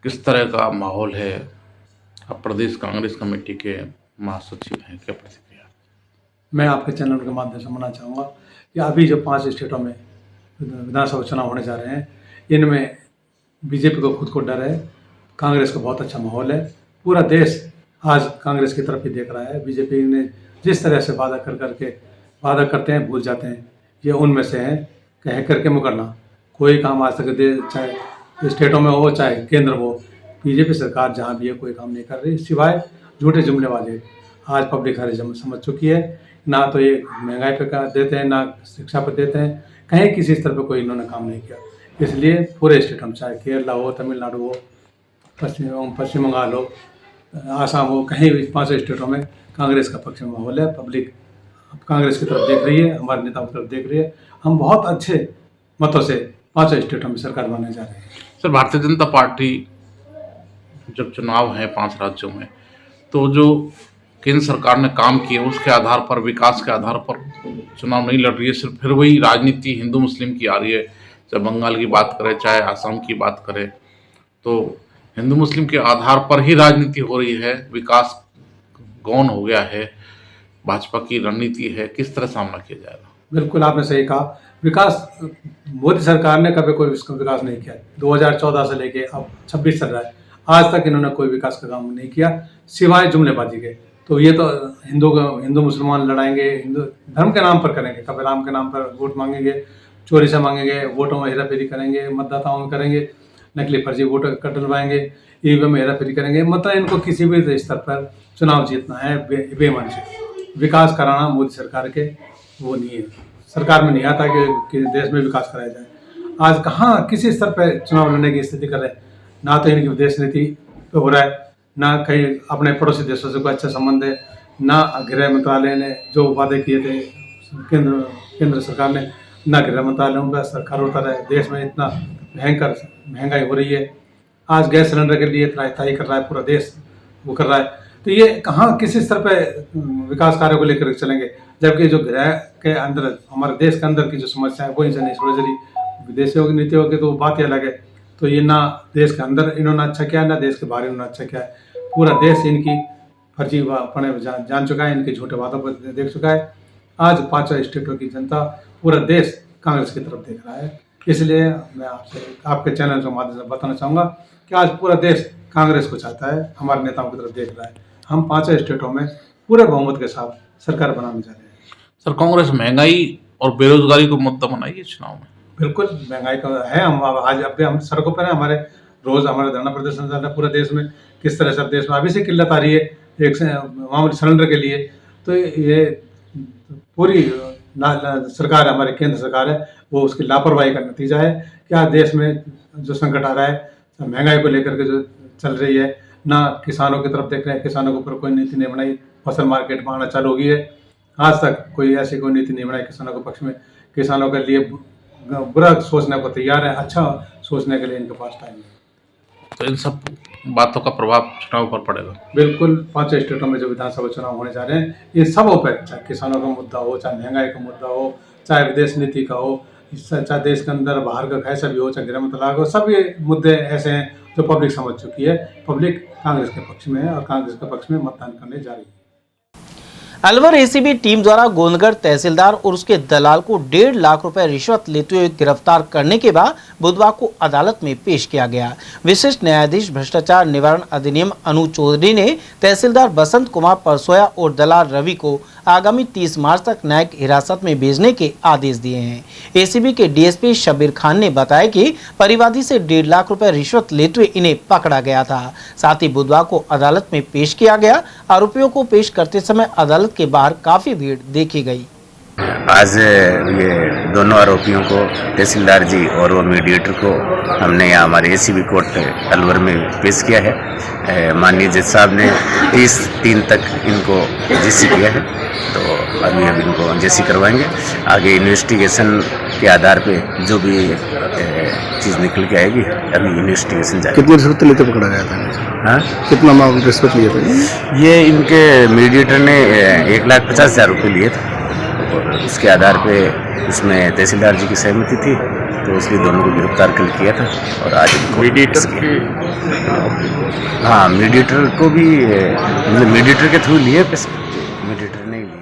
किस तरह का माहौल है? आप प्रदेश कांग्रेस कमेटी के महासचिव हैं, क्या प्रतिक्रिया? मैं आपके चैनल के माध्यम से बताना चाहूँगा कि अभी जो 5 स्टेटों में विधानसभा चुनाव होने जा रहे हैं, इनमें बीजेपी को खुद को डर है, कांग्रेस का बहुत अच्छा माहौल है। पूरा देश आज कांग्रेस की तरफ ही देख रहा है। बीजेपी ने जिस तरह से वादा करते हैं, भूल जाते हैं। ये उनमें से हैं, कह करके मुकरना। कोई काम आज तक चाहे स्टेटों में हो चाहे केंद्र हो, बीजेपी सरकार जहाँ भी है कोई काम नहीं कर रही, सिवाय झूठे जुमले वाले। आज पब्लिक हर समझ चुकी है। ना तो ये महंगाई पे देते हैं, ना शिक्षा पर देते हैं, कहीं किसी स्तर पर कोई इन्होंने काम नहीं किया। इसलिए पूरे स्टेटों में, चाहे केरला हो, तमिलनाडु हो, पश्चिम बंगाल हो, आसाम हो, कहीं भी 5 स्टेटों में कांग्रेस का पक्ष में माहौल है। पब्लिक कांग्रेस की तरफ देख रही है, हमारे नेताओं की तरफ देख रही है। हम बहुत अच्छे मतों से 5 स्टेटों में सरकार बनाने जा रहे हैं। सर, भारतीय जनता पार्टी जब चुनाव है 5 राज्यों में, तो जो केंद्र सरकार ने काम किए उसके आधार पर, विकास के आधार पर चुनाव नहीं लड़ रही है। सिर्फ फिर वही राजनीति हिंदू मुस्लिम की आ रही है। चाहे बंगाल की बात करें, चाहे आसाम की बात करें, तो हिंदू मुस्लिम के आधार पर ही राजनीति हो रही है। विकास गौन हो गया है, भाजपा की रणनीति है, किस तरह सामना किया जाएगा? बिल्कुल आपने सही कहा। विकास मोदी सरकार ने कभी कोई विकास नहीं किया। 2014 से लेके अब 26 चल रहा है, आज तक इन्होंने कोई विकास का काम नहीं किया सिवाय जुमलेबाजी के। तो ये तो हिंदू मुसलमान लड़ाएंगे, हिंदू धर्म के नाम पर करेंगे, कभी राम के नाम पर वोट मांगेंगे, चोरी से मांगेंगे, वोटों में हेराफेरी करेंगे, मतदाताओं में करेंगे, नकली फर्जी वोट डलवाएंगे, ईवीएम में हेराफेरी करेंगे। मतलब इनको किसी भी स्तर पर चुनाव जीतना है बेईमान से। विकास कराना मोदी सरकार के वो नहीं है, सरकार में नहीं आता कि देश में विकास कराया जाए। आज कहाँ किसी स्तर पर चुनाव लड़ने की स्थिति कर रहे हैं, ना तो इनकी विदेश नीति पे हो रहा है, ना कहीं अपने पड़ोसी देशों से कोई अच्छा संबंध है, ना गृह मंत्रालय ने जो वादे किए थे केंद्र सरकार ने, ना गृह मंत्रालय उन पर सरकार उतर है। देश में इतना भयंकर महंगाई हो रही है, आज गैस सिलेंडर के लिए त्राही कर रहा है पूरा देश, वो कर रहा है। तो ये कहाँ किसी स्तर पर विकास कार्यों को लेकर चलेंगे, जबकि जो गृह के अंदर हमारे देश के अंदर की जो समस्या है वो इनसे नहीं सुलझ रही। विदेशियों की नीतियों की तो बात ही अलग है। तो ये ना देश के अंदर इन्होंने अच्छा किया है, ना देश के बाहर इन्होंने अच्छा किया है। पूरा देश इनकी फर्जी पड़े जान चुका है, इनके झूठे वादों को देख चुका है। आज 5 स्टेटों की जनता, पूरा देश कांग्रेस की तरफ देख रहा है। इसलिए मैं आपके चैनल के माध्यम से बताना चाहूँगा कि आज पूरा देश कांग्रेस को चाहता है, हमारे नेताओं की तरफ देख रहा है। हम 5 स्टेटों में पूरे बहुमत के साथ सरकार बनाने जा रहे हैं। सर, कांग्रेस महंगाई और बेरोजगारी को मुद्दा बनाएगी चुनाव में? बिल्कुल, महंगाई का है। हम आज अब हम सड़कों पर हैं, हमारे रोज हमारे धरना प्रदर्शन चल रहा है पूरे देश में। किस तरह से देश में अभी से किल्लत आ रही है एक मामूली सिलेंडर के लिए। तो ये पूरी सरकार हमारी केंद्र सरकार है, वो उसकी लापरवाही का नतीजा है। क्या देश में जो संकट आ रहा है, महंगाई को लेकर के जो चल रही है, ना किसानों की तरफ देख रहे हैं, किसानों के ऊपर कोई नीति नहीं बनाई। फसल मार्केट में आना चालू हो गई है, आज तक कोई ऐसी कोई नीति नहीं बनाई किसानों के पक्ष में। किसानों के लिए बुरा सोचने को तैयार है, अच्छा सोचने के लिए इनके पास टाइम है। तो इन सब बातों का प्रभाव चुनाव पर पड़ेगा? बिल्कुल, 5 स्टेटों में जो विधानसभा चुनाव होने जा रहे हैं, इन सबों पर, चाहे किसानों का मुद्दा हो, चाहे महंगाई का मुद्दा हो, चाहे विदेश नीति का हो, चाहे देश के अंदर बाहर का कैसा भी हो, चाहे गृह मंत्रालय हो, सब ये मुद्दे ऐसे हैं जो पब्लिक समझ चुकी है। पब्लिक कांग्रेस के पक्ष में है और कांग्रेस के पक्ष में मतदान करने जा रही है। अलवर एसीबी टीम द्वारा गोंदगढ़ तहसीलदार और उसके दलाल को 1.5 लाख रुपए रिश्वत लेते हुए गिरफ्तार करने के बाद बुधवार को अदालत में पेश किया गया। विशिष्ट न्यायाधीश भ्रष्टाचार निवारण अधिनियम अनु चौधरी ने तहसीलदार बसंत कुमार परसोया और दलाल रवि को आगामी 30 मार्च तक न्यायिक हिरासत में भेजने के आदेश दिए हैं। एसीबी के डीएसपी शबीर खान ने बताया कि परिवादी से 1.5 लाख रुपए रिश्वत लेते हुए इन्हें पकड़ा गया था। साथ ही बुधवार को अदालत में पेश किया गया। आरोपियों को पेश करते समय अदालत के बाहर काफी भीड़ देखी गई। आज ये दोनों आरोपियों को, तहसीलदार जी और वो मीडिएटर को, हमने यहाँ हमारे एसीबी कोर्ट अलवर में पेश किया है। माननीय जज साहब ने 30/3 तक इनको जेसी किया है, तो अभी हम इनको जेसी करवाएंगे। आगे इन्वेस्टिगेशन के आधार पे जो भी चीज़ निकल के आएगी, अभी इन्वेस्टिगेशन जाएगी। कितनी रिश्वत लेते पकड़ा गया था? हाँ, कितना अमाउंट रिश्वत लिए थे? ये इनके मीडिएटर ने 1,50,000 रुपये लिए थे और उसके आधार पे उसमें तहसीलदार जी की सहमति थी, तो इसलिए दोनों को गिरफ्तार कल किया था। और आज मीडिएटर हाँ, मीडिएटर को भी मतलब मीडिएटर के थ्रू लिए पैसे, मीडिएटर नहीं लिए।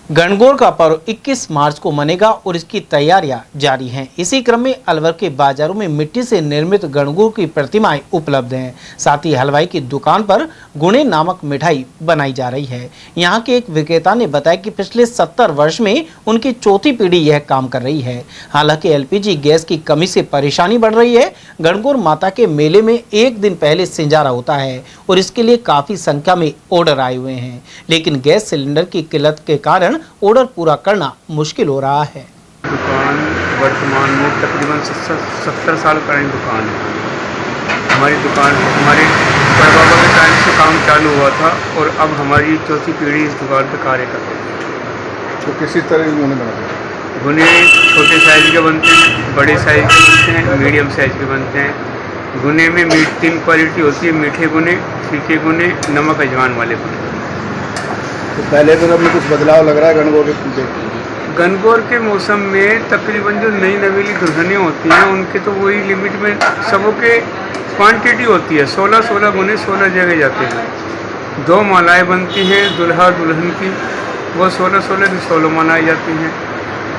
गणगौर का पर्व 21 मार्च को मनेगा और इसकी तैयारियां जारी हैं। इसी क्रम में अलवर के बाजारों में मिट्टी से निर्मित गणगौर की प्रतिमाएं उपलब्ध हैं। साथ ही हलवाई की दुकान पर गुणे नामक मिठाई बनाई जा रही है। यहां के एक विक्रेता ने बताया कि पिछले 70 वर्ष में उनकी चौथी पीढ़ी यह काम कर रही है। हालांकि एलपीजी गैस की कमी से परेशानी बढ़ रही है। गणगौर माता के मेले में एक दिन पहले सिंजारा होता है और इसके लिए काफी संख्या में ऑर्डर आए हुए हैं, लेकिन गैस सिलेंडर की किल्लत के कारण ऑर्डर पूरा करना मुश्किल हो रहा है। दुकान वर्तमान में तकरीबन 70 साल पुरानी दुकान है। हमारी दुकान हमारे परबाबा के टाइम से काम चालू हुआ था और अब हमारी चौथी पीढ़ी इस दुकान पर कार्य कर रही है। तो किसी तरह के गुने बनाते हैं? गुने छोटे साइज़ के बनते हैं, बड़े साइज़ के बनते हैं, मीडियम साइज़ के बनते हैं। गुने में 3 क्वालिटी होती है, मीठे गुने, फीके गुने, नमक अजवान वाले गुने। तो पहले तो अब में कुछ बदलाव लग रहा है गणगौर के? गणगौर के मौसम में तकरीबन जो नई नवेली दुल्हनियाँ होती हैं उनके तो वही लिमिट में सबों के क्वांटिटी होती है। 16 गुने 16 जगह जाते हैं। 2 मालाएं बनती हैं दुल्हा दुल्हन की, वो 16 की 16 मनाई जाती हैं।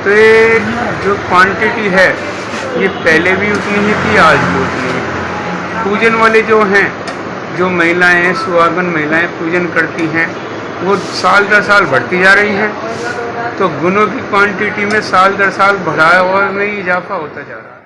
तो ये जो क्वांटिटी है ये पहले भी उतनी ही थी, आज भी उतनी है। पूजन वाले जो हैं, जो महिलाएं हैं, सुहागन महिलाएं पूजन करती हैं, वो साल दर साल बढ़ती जा रही हैं। तो गुणों की क्वांटिटी में साल दर साल बढ़ाया हुआ में इजाफा होता जा रहा है।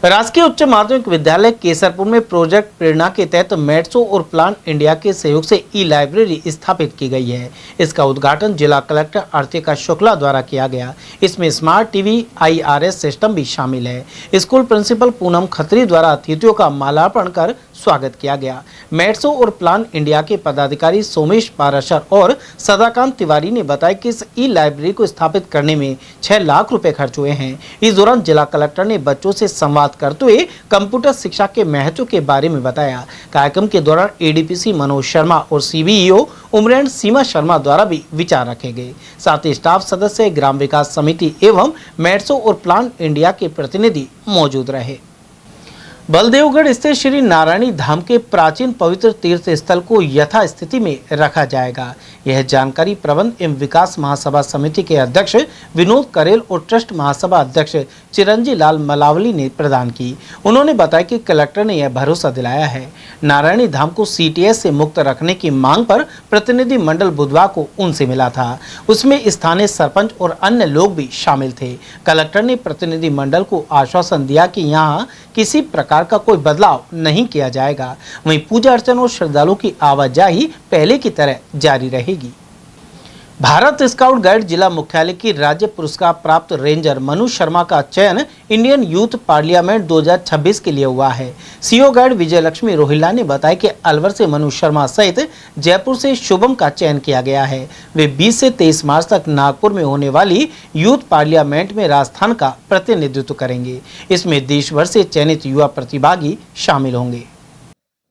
राजकीय उच्च माध्यमिक विद्यालय केसरपुर में प्रोजेक्ट प्रेरणा के तहत मेट्सो और प्लान इंडिया के सहयोग से ई लाइब्रेरी स्थापित की गई है। इसका उद्घाटन जिला कलेक्टर अर्तिका शुक्ला द्वारा किया गया। इसमें स्मार्ट टीवी IRS सिस्टम भी शामिल है। स्कूल प्रिंसिपल पूनम खत्री द्वारा अतिथियों का मालार्पण कर स्वागत किया गया। मेट्सो और प्लान इंडिया के पदाधिकारी सोमेश पाराशर और सदाकांत तिवारी ने बताया कि इस ई लाइब्रेरी को स्थापित करने में 6 लाख रुपए खर्च हुए हैं। इस दौरान जिला कलेक्टर ने बच्चों से संवाद करते हुए कंप्यूटर शिक्षा के महत्व के बारे में बताया। कार्यक्रम के दौरान ADPC मनोज शर्मा और CBEO उमरेंद्र सीमा शर्मा द्वारा भी विचार रखे गए। साथ ही स्टाफ सदस्य, ग्राम विकास समिति एवं मेट्सो और प्लान इंडिया के प्रतिनिधि मौजूद रहे। बलदेवगढ़ स्थित श्री नारायणी धाम के प्राचीन पवित्र तीर्थ स्थल को यथास्थिति में रखा जाएगा। यह जानकारी प्रबंध एवं विकास महासभा समिति के अध्यक्ष विनोद करेल और ट्रस्ट महासभा अध्यक्ष चिरंजी लाल मलावली ने प्रदान की। उन्होंने बताया कि कलेक्टर ने यह भरोसा दिलाया है। नारायणी धाम को CTS से मुक्त रखने की मांग पर प्रतिनिधि मंडल बुधवार को उनसे मिला था। उसमें स्थानीय सरपंच और अन्य लोग भी शामिल थे। कलेक्टर ने प्रतिनिधि मंडल को आश्वासन दिया कि यहाँ किसी प्रकार का कोई बदलाव नहीं किया जाएगा। वहीं पूजा अर्चना और श्रद्धालुओं की आवाजाही पहले की तरह जारी रहेगी। भारत स्काउट गाइड जिला मुख्यालय की राज्य पुरस्कार प्राप्त रेंजर मनु शर्मा का चयन इंडियन यूथ पार्लियामेंट 2026 के लिए हुआ है। CO गाइड विजय लक्ष्मी रोहिल्ला ने बताया कि अलवर से मनु शर्मा सहित जयपुर से शुभम का चयन किया गया है। वे 20 से 23 मार्च तक नागपुर में होने वाली यूथ पार्लियामेंट में राजस्थान का प्रतिनिधित्व करेंगे। इसमें देश भर से चयनित युवा प्रतिभागी शामिल होंगे।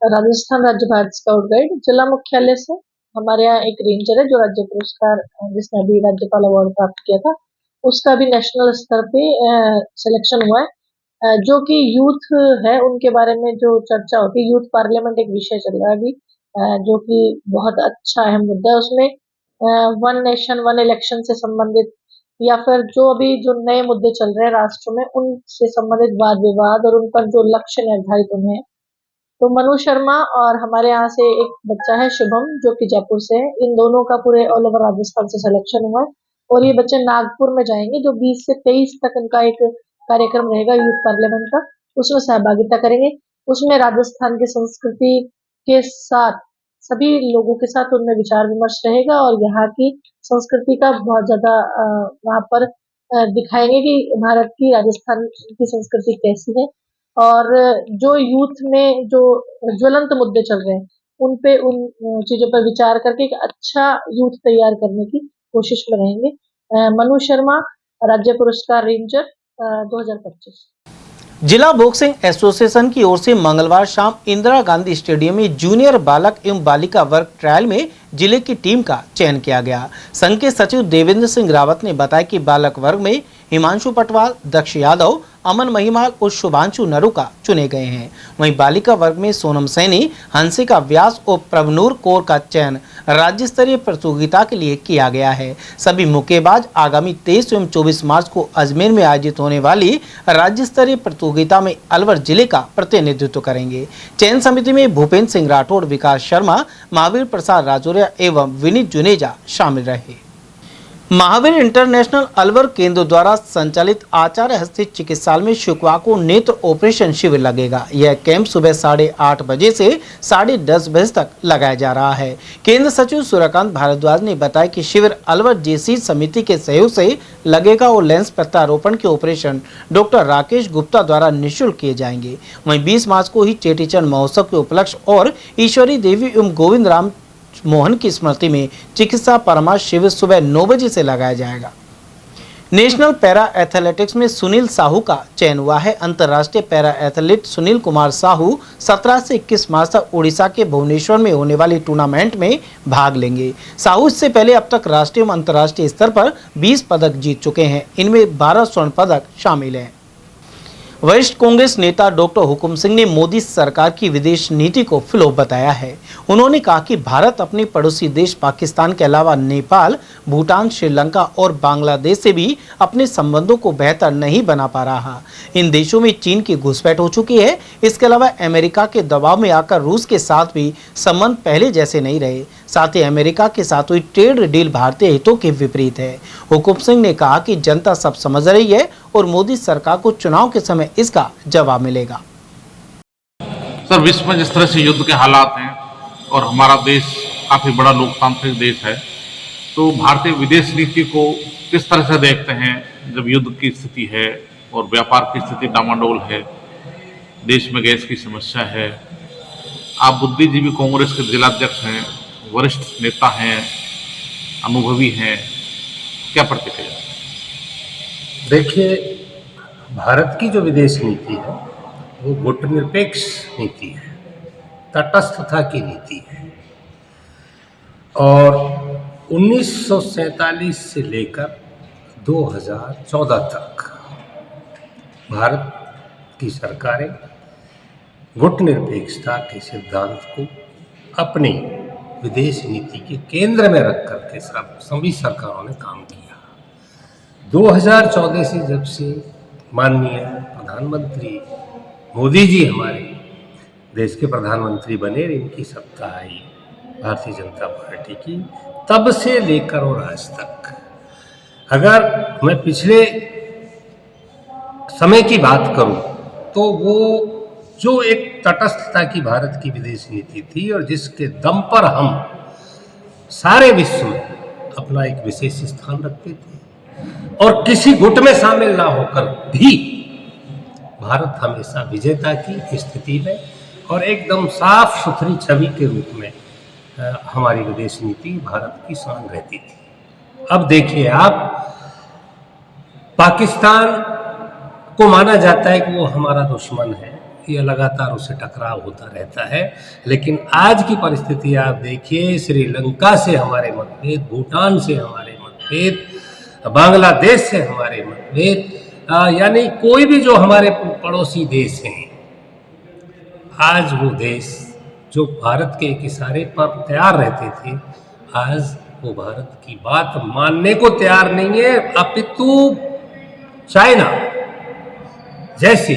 राजस्थान राज्य भारत स्काउट गाइड जिला मुख्यालय से हमारे यहाँ एक रेंजर है जो राज्य पुरस्कार, जिसने अभी राज्यपाल अवार्ड प्राप्त किया था, उसका भी नेशनल स्तर पे सिलेक्शन हुआ है। जो कि यूथ है उनके बारे में जो चर्चा होती है, यूथ पार्लियामेंट एक विषय चल रहा है अभी, जो कि बहुत अच्छा अहम मुद्दा है। उसमें 1 नेशन 1 इलेक्शन से संबंधित या फिर जो अभी जो नए मुद्दे चल रहे हैं राष्ट्र में, उनसे संबंधित वाद विवाद और उन पर जो लक्ष्य निर्धारित हुए हैं। तो मनु शर्मा और हमारे यहाँ से एक बच्चा है शुभम जो कि जयपुर से है। इन दोनों का पूरे ऑल ओवर राजस्थान से सिलेक्शन हुआ है और ये बच्चे नागपुर में जाएंगे, जो 20 से 23 तक इनका एक कार्यक्रम रहेगा यूथ पार्लियामेंट का, उसमें सहभागिता करेंगे। उसमें राजस्थान की संस्कृति के साथ सभी लोगों के साथ उनमें विचार विमर्श रहेगा और यहाँ की संस्कृति का बहुत ज्यादा वहाँ पर दिखाएंगे कि भारत की, राजस्थान की संस्कृति कैसी है। और जो यूथ में जो ज्वलंत मुद्दे चल रहे हैं उन चीजों पर विचार करके एक अच्छा यूथ तैयार करने की कोशिश में रहेंगे। मनु शर्मा राज्य पुरस्कार रेंजर 2025। जिला बॉक्सिंग एसोसिएशन की ओर से मंगलवार शाम इंदिरा गांधी स्टेडियम में जूनियर बालक एवं बालिका वर्ग ट्रायल में जिले की टीम का चयन किया गया। संघ के सचिव देवेंद्र सिंह रावत ने बताया कि बालक वर्ग में हिमांशु पटवाल, दक्ष यादव, अमन महिमाल और शुभांशु नरुका चुने गए हैं। वहीं बालिका वर्ग में सोनम सैनी, हंसिका व्यास और प्रभनूर कौर का चयन राज्य स्तरीय प्रतियोगिता के लिए किया गया है। सभी मुक्केबाज आगामी 23 एवं 24 मार्च को अजमेर में आयोजित होने वाली राज्य स्तरीय प्रतियोगिता में अलवर जिले का प्रतिनिधित्व करेंगे। चयन समिति में भूपेंद्र सिंह राठौड़, विकास शर्मा, महावीर प्रसाद राजौरिया एवं विनीत जुनेजा शामिल रहे। महावीर इंटरनेशनल अलवर केंद्र द्वारा संचालित आचार्य हस्तित चिकित्सालय में शुक्रवार को नेत्र ऑपरेशन शिविर लगेगा। यह कैंप सुबह 8:30 बजे से 10:30 बजे तक लगाया जा रहा है। केंद्र सचिव सूर्यकांत भारद्वाज ने बताया कि शिविर अलवर जेसी समिति के सहयोग से लगेगा और लेंस प्रत्यारोपण के ऑपरेशन डॉक्टर राकेश गुप्ता द्वारा निःशुल्क किए जाएंगे। वहीं 20 मार्च को ही चेटीचंड महोत्सव के उपलक्ष्य और ईश्वरी देवी एवं गोविंद राम मोहन की स्मृति में चिकित्सा परामर्श शिविर सुबह 9 बजे से लगाया जाएगा। नेशनल पैरा एथलेटिक्स में सुनील साहू का चयन हुआ है। अंतर्राष्ट्रीय पैरा एथलीट सुनील कुमार साहू 17 से 21 मार्च तक उड़ीसा के भुवनेश्वर में होने वाली टूर्नामेंट में भाग लेंगे। साहू इससे पहले अब तक राष्ट्रीय और अंतर्राष्ट्रीय स्तर पर 20 पदक जीत चुके हैं। इनमें 12 स्वर्ण पदक शामिल हैं। वरिष्ठ कांग्रेस नेता डॉक्टर हुकुम सिंह ने मोदी सरकार की विदेश नीति को फ्लॉप बताया है। उन्होंने कहा कि भारत अपने पड़ोसी देश पाकिस्तान के अलावा नेपाल, भूटान, श्रीलंका और बांग्लादेश से भी अपने संबंधों को बेहतर नहीं बना पा रहा। इन देशों में चीन की घुसपैठ हो चुकी है। इसके अलावा अमेरिका के दबाव में आकर रूस के साथ भी संबंध पहले जैसे नहीं रहे। साथ ही अमेरिका के साथ हुई ट्रेड डील भारतीय हितों के विपरीत है। हुकुम सिंह ने कहा कि जनता सब समझ रही है और मोदी सरकार को चुनाव के समय इसका जवाब मिलेगा। सर, विश्व में जिस तरह से युद्ध के हालात हैं और हमारा देश काफ़ी बड़ा लोकतांत्रिक देश है, तो भारतीय विदेश नीति को किस तरह से देखते हैं जब युद्ध की स्थिति है और व्यापार की स्थिति डामाडोल है, देश में गैस की समस्या है। आप बुद्धिजीवी कांग्रेस के जिलाध्यक्ष हैं, वरिष्ठ नेता हैं, अनुभवी हैं, क्या प्रतिक्रिया? देखिए, भारत की जो विदेश नीति है वो गुटनिरपेक्ष नीति है, तटस्थता की नीति है। और 1947 से लेकर 2014 तक भारत की सरकारें गुटनिरपेक्षता के सिद्धांत को अपनी विदेश नीति के केंद्र में रख करके सभी सरकारों ने काम किया। 2014 से जब से माननीय प्रधानमंत्री मोदी जी हमारे देश के प्रधानमंत्री बने, इनकी सत्ता आई भारतीय जनता पार्टी की, तब से लेकर और आज तक अगर मैं पिछले समय की बात करूं तो वो जो एक तटस्थता की भारत की विदेश नीति थी और जिसके दम पर हम सारे विश्व में अपना एक विशेष स्थान रखते थे और किसी गुट में शामिल ना होकर भी भारत हमेशा विजेता की स्थिति में और एकदम साफ सुथरी छवि के रूप में हमारी विदेश नीति भारत की शान रहती थी। अब देखिए आप, पाकिस्तान को माना जाता है कि वो हमारा दुश्मन है, ये लगातार उससे टकराव होता रहता है, लेकिन आज की परिस्थिति आप देखिए, श्रीलंका से हमारे मतभेद, भूटान से हमारे मतभेद, बांग्लादेश से हमारे मतभेद, यानी कोई भी जो हमारे पड़ोसी देश हैं, आज वो देश जो भारत के एक इशारे पर तैयार रहते थे, आज वो भारत की बात मानने को तैयार नहीं है। अपितु चाइना जैसे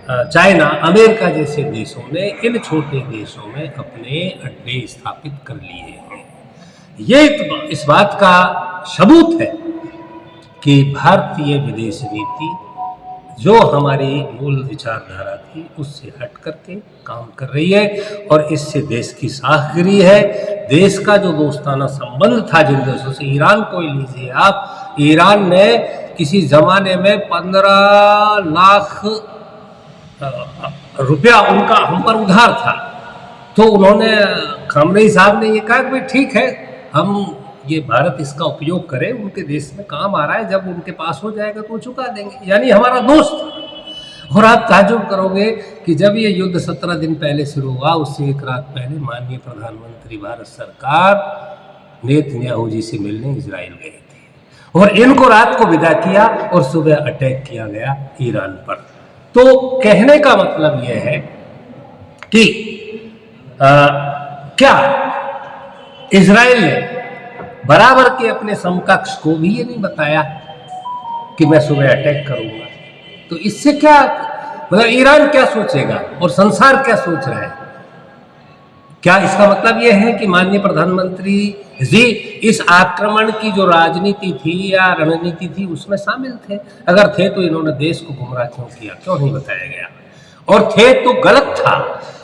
अमेरिका जैसे देशों ने इन छोटे देशों में अपने अड्डे स्थापित कर लिए हैं। ये इस बात का सबूत है कि भारतीय विदेश नीति जो हमारी मूल विचारधारा थी उससे हट करके काम कर रही है और इससे देश की साखगिरी है। देश का जो दोस्ताना संबंध था जिन देशों से, ईरान को ही लीजिए आप, ईरान ने किसी जमाने में 15 लाख रुपया उनका हम पर उधार था, तो उन्होंने, खामनेई साहब ने ये कहा कि भाई ठीक है, हम ये भारत इसका उपयोग करे, उनके देश में काम आ रहा है, जब उनके पास हो जाएगा तो वो चुका देंगे, यानी हमारा दोस्त। और आप ताज्जुब करोगे कि जब ये युद्ध 17 दिन पहले शुरू हुआ, उससे एक रात पहले माननीय प्रधानमंत्री भारत सरकार नेतन्याहू जी से मिलने इजराइल गए थे और इनको रात को विदा किया और सुबह अटैक किया गया ईरान पर। तो कहने का मतलब यह है कि क्या इजराइल ने बराबर के अपने समकक्ष को भी ये नहीं बताया कि मैं सुबह अटैक करूंगा? तो इससे क्या मतलब ईरान क्या सोचेगा और संसार क्या सोच रहा है? क्या इसका मतलब यह है कि माननीय प्रधानमंत्री जी इस आक्रमण की जो राजनीति थी या रणनीति थी उसमें शामिल थे? अगर थे तो इन्होंने देश को गुमराह क्यों किया, क्यों नहीं बताया गया? और थे तो गलत था,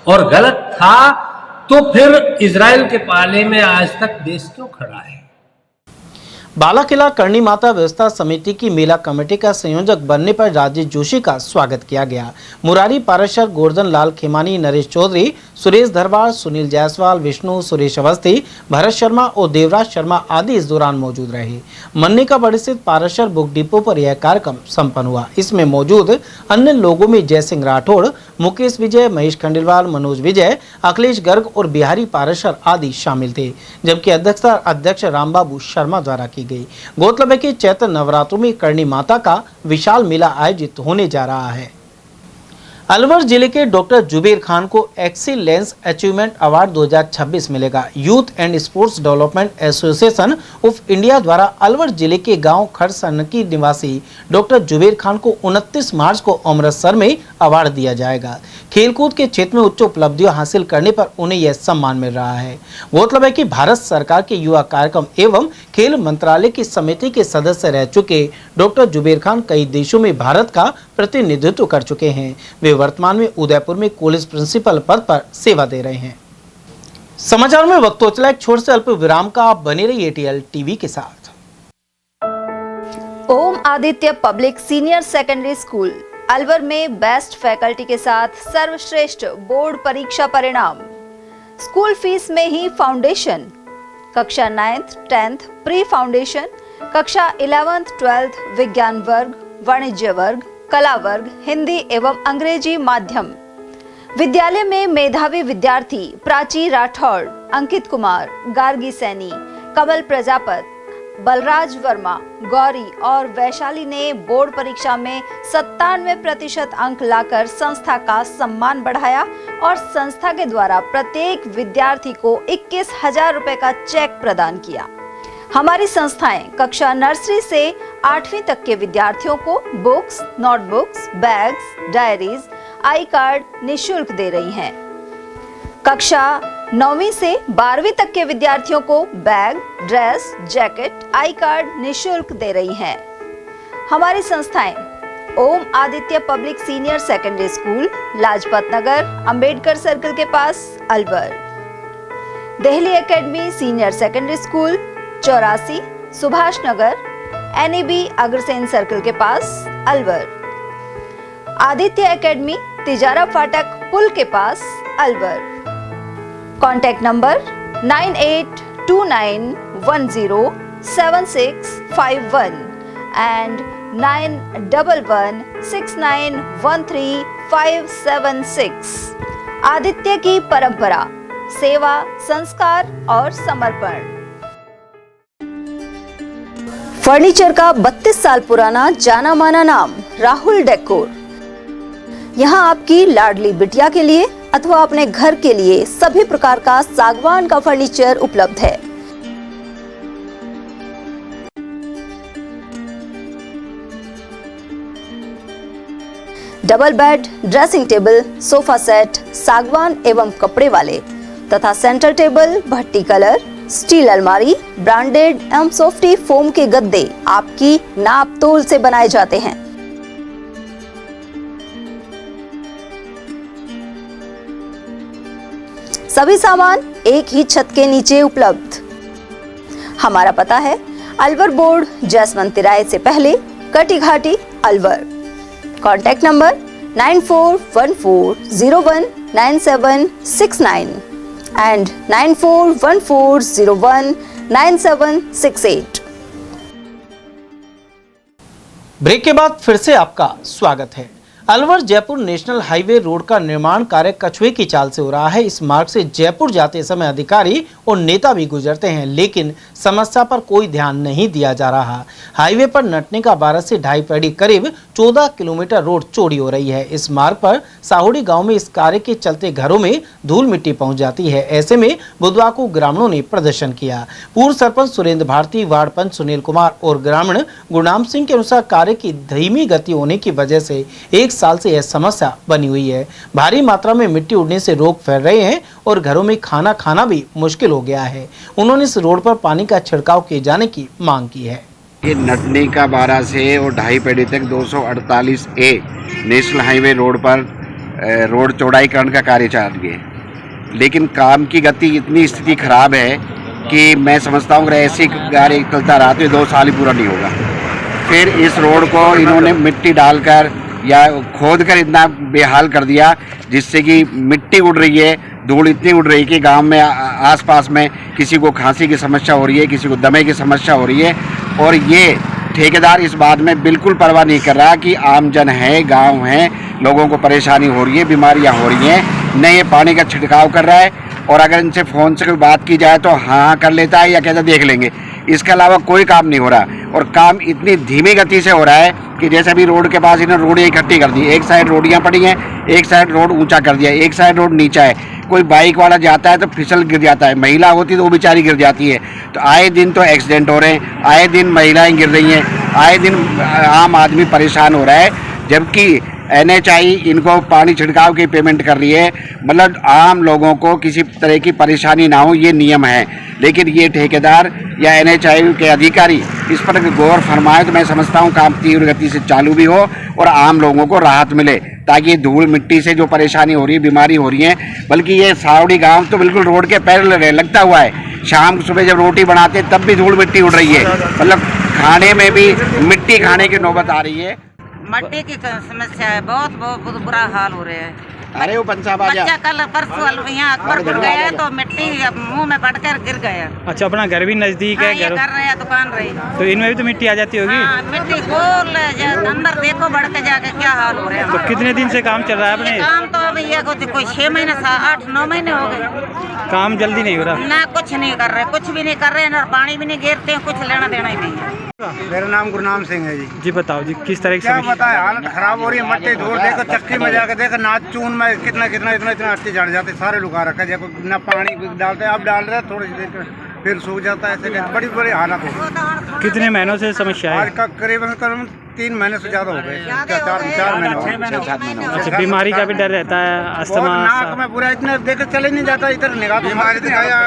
और गलत था तो फिर इजराइल के पाले में आज तक देश क्यों खड़ा है? बालाकिला करणी माता व्यवस्था समिति की मेला कमेटी का संयोजक बनने पर राजेश जोशी का स्वागत किया गया। मुरारी पाराशर, गोवर्धन लाल खेमानी, नरेश चौधरी, सुरेश धरवाड़, सुनील जायसवाल, विष्णु, सुरेश अवस्थी, भरत शर्मा और देवराज शर्मा आदि इस दौरान मौजूद रहे। मन्नी का बड़े स्थित पाराशर बुक डिपो पर यह कार्यक्रम संपन्न हुआ। इसमें मौजूद अन्य लोगों में जय सिंह राठौड़, मुकेश विजय, महेश खंडेलवाल, मनोज विजय, अखिलेश गर्ग और बिहारी पाराशर आदि शामिल थे, जबकि अध्यक्षता अध्यक्ष रामबाबू शर्मा द्वारा की गई। गौरतलब है कि चैत्र नवरात्रों में करणी माता का विशाल मेला आयोजित होने जा रहा है। अलवर जिले के डॉक्टर जुबेर खान को एक्सीलेंस अचीवमेंट अवार्ड 2026 मिलेगा। Youth and sports development association of India द्वारा अलवर जिले के गांव खरसनकी निवासी डॉक्टर जुबेर खान को 29 मार्च को अमृतसर में अवार्ड दिया जाएगा। खेलकूद के क्षेत्र में उच्च उपलब्धियां हासिल करने पर उन्हें यह सम्मान मिल रहा है। गौरतलब है कि भारत सरकार के युवा कार्यक्रम एवं खेल मंत्रालय की समिति के सदस्य रह चुके डॉक्टर जुबेर खान कई देशों में भारत का प्रतिनिधित्व कर चुके हैं। वे वर्तमान में उदयपुर में कॉलेज प्रिंसिपल पद पर सेवा दे रहे हैं। समाचार में वक्त हो चला एक छोटे से अल्प विराम का। आप बने रहिए एटीएल टीवी के साथ। Om Aditya public senior secondary school Alwar में बेस्ट फैकल्टी के साथ सर्वश्रेष्ठ बोर्ड परीक्षा परिणाम। स्कूल फीस में ही फाउंडेशन, कक्षा 9th 10th प्री फाउंडेशन, कक्षा 11th 12th विज्ञान वर्ग, वाणिज्य वर्ग, कला वर्ग, हिंदी एवं अंग्रेजी माध्यम। विद्यालय में मेधावी विद्यार्थी प्राची राठौड़, अंकित कुमार, गार्गी सैनी, कमल प्रजापत, बलराज वर्मा, गौरी और वैशाली ने बोर्ड परीक्षा में 97% अंक लाकर संस्था का सम्मान बढ़ाया और संस्था के द्वारा प्रत्येक विद्यार्थी को 21,000 रुपए का चेक प्रदान किया। हमारी संस्थाएं कक्षा नर्सरी से 8वीं तक के विद्यार्थियों को बुक्स, नोटबुक्स, बैग्स, डायरीज, आई कार्ड निःशुल्क दे रही हैं। कक्षा 9वीं से 12वीं तक के विद्यार्थियों को bag, dress, jacket, I card निःशुल्क दे रही हैं। हमारी संस्थाएं Om Aditya public senior secondary school, Lajpat Nagar, Ambedkar circle के पास Alwar. Delhi academy senior secondary school, 84 Subhash Nagar, NAB Agrasen circle के पास अलवर। आदित्य एकेडमी तिजारा फाटक पुल के पास Alwar. Contact number 9829107651 and 9116913576। Aditya की परंपरा, सेवा, संस्कार और समर्पण। फर्नीचर का 32 साल पुराना जाना माना नाम राहुल डेकोर। यहाँ आपकी लाडली बिटिया के लिए अथवा अपने घर के लिए सभी प्रकार का सागवान का फर्नीचर उपलब्ध है। Double bed, dressing table, sofa set सागवान एवं कपड़े वाले तथा सेंटर टेबल, भट्टी कलर, स्टील अलमारी, ब्रांडेड एवं सॉफ्टी फोम के गद्दे आपकी नाप तोल से बनाए जाते हैं। सभी सामान एक ही छत के नीचे उपलब्ध। हमारा पता है अलवर बोर्ड, जसवंत तिराहे से पहले, Kati Ghati, Alwar. Contact number 9414019769 and 9414019768। Break के बाद फिर से आपका स्वागत है। Alwar Jaipur national highway road का निर्माण कार्य कछुए की चाल से हो रहा है। इस मार्ग से जयपुर जाते समय अधिकारी और नेता भी गुजरते हैं, लेकिन समस्या पर कोई ध्यान नहीं दिया जा रहा। हाईवे पर नटने का 12 से 2.5 पेड़ी करीब 14 किलोमीटर रोड चौड़ी हो रही है। इस मार्ग पर साहुड़ी गांव में इस कार्य के चलते घरों में धूल मिट्टी पहुंच जाती है। ऐसे में बुधवार को ग्रामीणों ने प्रदर्शन किया। पूर्व सरपंच सुरेंद्र भारती, वार्ड पंच सुनील कुमार और ग्रामीण गुरनाम सिंह के अनुसार कार्य की धीमी गति होने की वजह से 1 साल से यह समस्या बनी हुई है। भारी मात्रा में मिट्टी उड़ने से रोग फैल रहे हैं और घरों में खाना खाना भी मुश्किल हो गया है। उन्होंने इस रोड पर पानी का छिड़काव किए जाने की मांग की है। ये नटनी का 12 से और 2.5 पेड़ी तक 248A नेशनल हाईवे रोड पर रोड चौड़ाईकरण का कार्य चल रही है, लेकिन काम की गति इतनी स्थिति खराब है कि मैं समझता हूँ अगर ऐसी कार्य चलता रहा तो 2 साल ही पूरा नहीं होगा। फिर इस रोड को इन्होंने मिट्टी डालकर या खोद कर इतना बेहाल कर दिया जिससे कि मिट्टी उड़ रही है, धूल इतनी उड़ रही है कि गांव में आसपास में किसी को खांसी की समस्या हो रही है, किसी को दमे की समस्या हो रही है। और ये ठेकेदार इस बात में बिल्कुल परवाह नहीं कर रहा कि आमजन है, गांव है, लोगों को परेशानी हो रही है, बीमारियां हो रही हैं, न ये पानी का छिड़काव कर रहा है। और अगर इनसे फ़ोन से कोई बात की जाए तो हाँ कर लेता है या कहता देख लेंगे। इसके अलावा कोई काम नहीं हो रहा, और काम इतनी धीमी गति से हो रहा है कि जैसे अभी रोड के पास इन्होंने रोड इकट्ठी कर दी, एक साइड रोडियाँ पड़ी हैं, एक साइड रोड ऊंचा कर दिया, एक साइड रोड नीचा है। कोई बाइक वाला जाता है तो फिसल गिर जाता है, महिला होती तो वो बेचारी गिर जाती है। तो आए दिन तो एक्सीडेंट हो रहे हैं, आए दिन महिलाएं गिर रही हैं, आए दिन आम आदमी परेशान हो रहा है, जबकि NHI इनको पानी छिड़काव की पेमेंट कर रही है। मतलब आम लोगों को किसी तरह की परेशानी ना हो, ये नियम है। लेकिन ये ठेकेदार या NHI के अधिकारी इस पर गौर फरमाए तो मैं समझता हूँ काम तीव्र गति से चालू भी हो और आम लोगों को राहत मिले, ताकि धूल मिट्टी से जो परेशानी हो रही है, बीमारी हो रही है। बल्कि ये सावड़ी गांव तो बिल्कुल रोड के पैरेलल लगता हुआ है। शाम सुबह जब रोटी बनाते तब भी धूल मिट्टी उड़ रही है, मतलब खाने में भी मिट्टी खाने की नौबत आ रही है। मट्टी की समस्या है, बहुत बहुत बुरा हाल हो रहा है। अरे वो पंचाब आ जा। बच्चा कल परसों यहाँ अकबरपुर गया तो मिट्टी मुंह में पड़कर गिर गया। अच्छा, अपना घर भी नजदीक है? घर कर रहे हैं, दुकान रही तो इनमें भी तो मिट्टी आ जाती होगी? मिट्टी खोल अंदर देखो बढ़ के जाके क्या हाल हो रहा है। तो कितने दिन से काम चल रहा है अपने? काम तो अभी ये कोई 6 महीने 8-9 महीने हो गए। काम जल्दी नहीं हो रहा? ना कुछ नहीं कर रहे, कुछ भी नहीं कर रहे हैं, पानी भी नहीं गिरते हैं, कुछ लेना देना ही नहीं है। मेरा नाम गुरनाम सिंह है जी। जी बताओ जी, किस तरह की क्या बताए, हालत खराब हो रही है। मट्टी धूल देखो, चक्की में जाकर देखो, नाच चून में कितना हट्टी चढ़ जाते, सारे लुका रखा है। न पानी डालते, अब डाल रहे थोड़ी देर फिर सूख जाता है, ऐसे बड़ी बड़ी हालत हो गई। कितने महीनों से समस्या है? आज का करीबन 3 महीने से ज्यादा हो गए, 4 महीने। अच्छा, बीमारी का भी डर रहता है? अस्थमा? नाक में पूरा इतना देख चले नहीं जाता, इधर निगाह बीमारी दिखाया।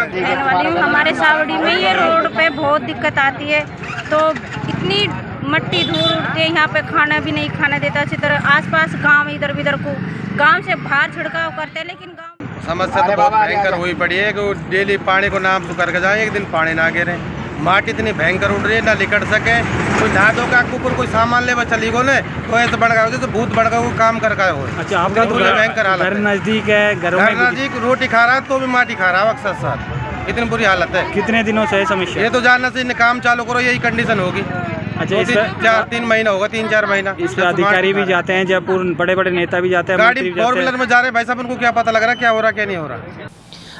हमारे सावड़ी में ये रोड पे बहुत दिक्कत आती है, तो इतनी मट्टी धूल उड़ती है, यहाँ पे खाना भी नहीं खाने देता अच्छी तरह। आसपास गांव इधर उधर को गांव से बाहर छिड़काव करते हैं, लेकिन गांव समस्या तो बहुत भयंकर हुई पड़ी है कि डेली पानी को नाम से करके जाए, एक दिन पानी ना गिरे। माटी इतनी भयंकर उड़ रही है, ना लिकट सके। कोई नहा धो का ऊपर कोई सामान ले चली गो ने तो ऐसे बढ़ गया तो भूत बढ़ गया, वो काम कर का हो। अच्छा, आपका तो भयंकर हालत घर नजदीक है? घर नजदीक रोटी खा रहा है तो भी माटी खा रहा है अक्सर साथ। इतनी बुरी हालत है। कितने दिनों से है समस्या? ये तो जानना से काम चालू करो, यही कंडीशन होगी। अच्छा, 3 महीना होगा, 3-4 महीना। इस पे अधिकारी भी जाते हैं, जयपुर बड़े बड़े नेता भी जाते हैं, गाड़ी 4 व्हीलर में जा रहे हैं भाई साहब, उनको क्या पता लग रहा है क्या हो रहा क्या नहीं हो रहा।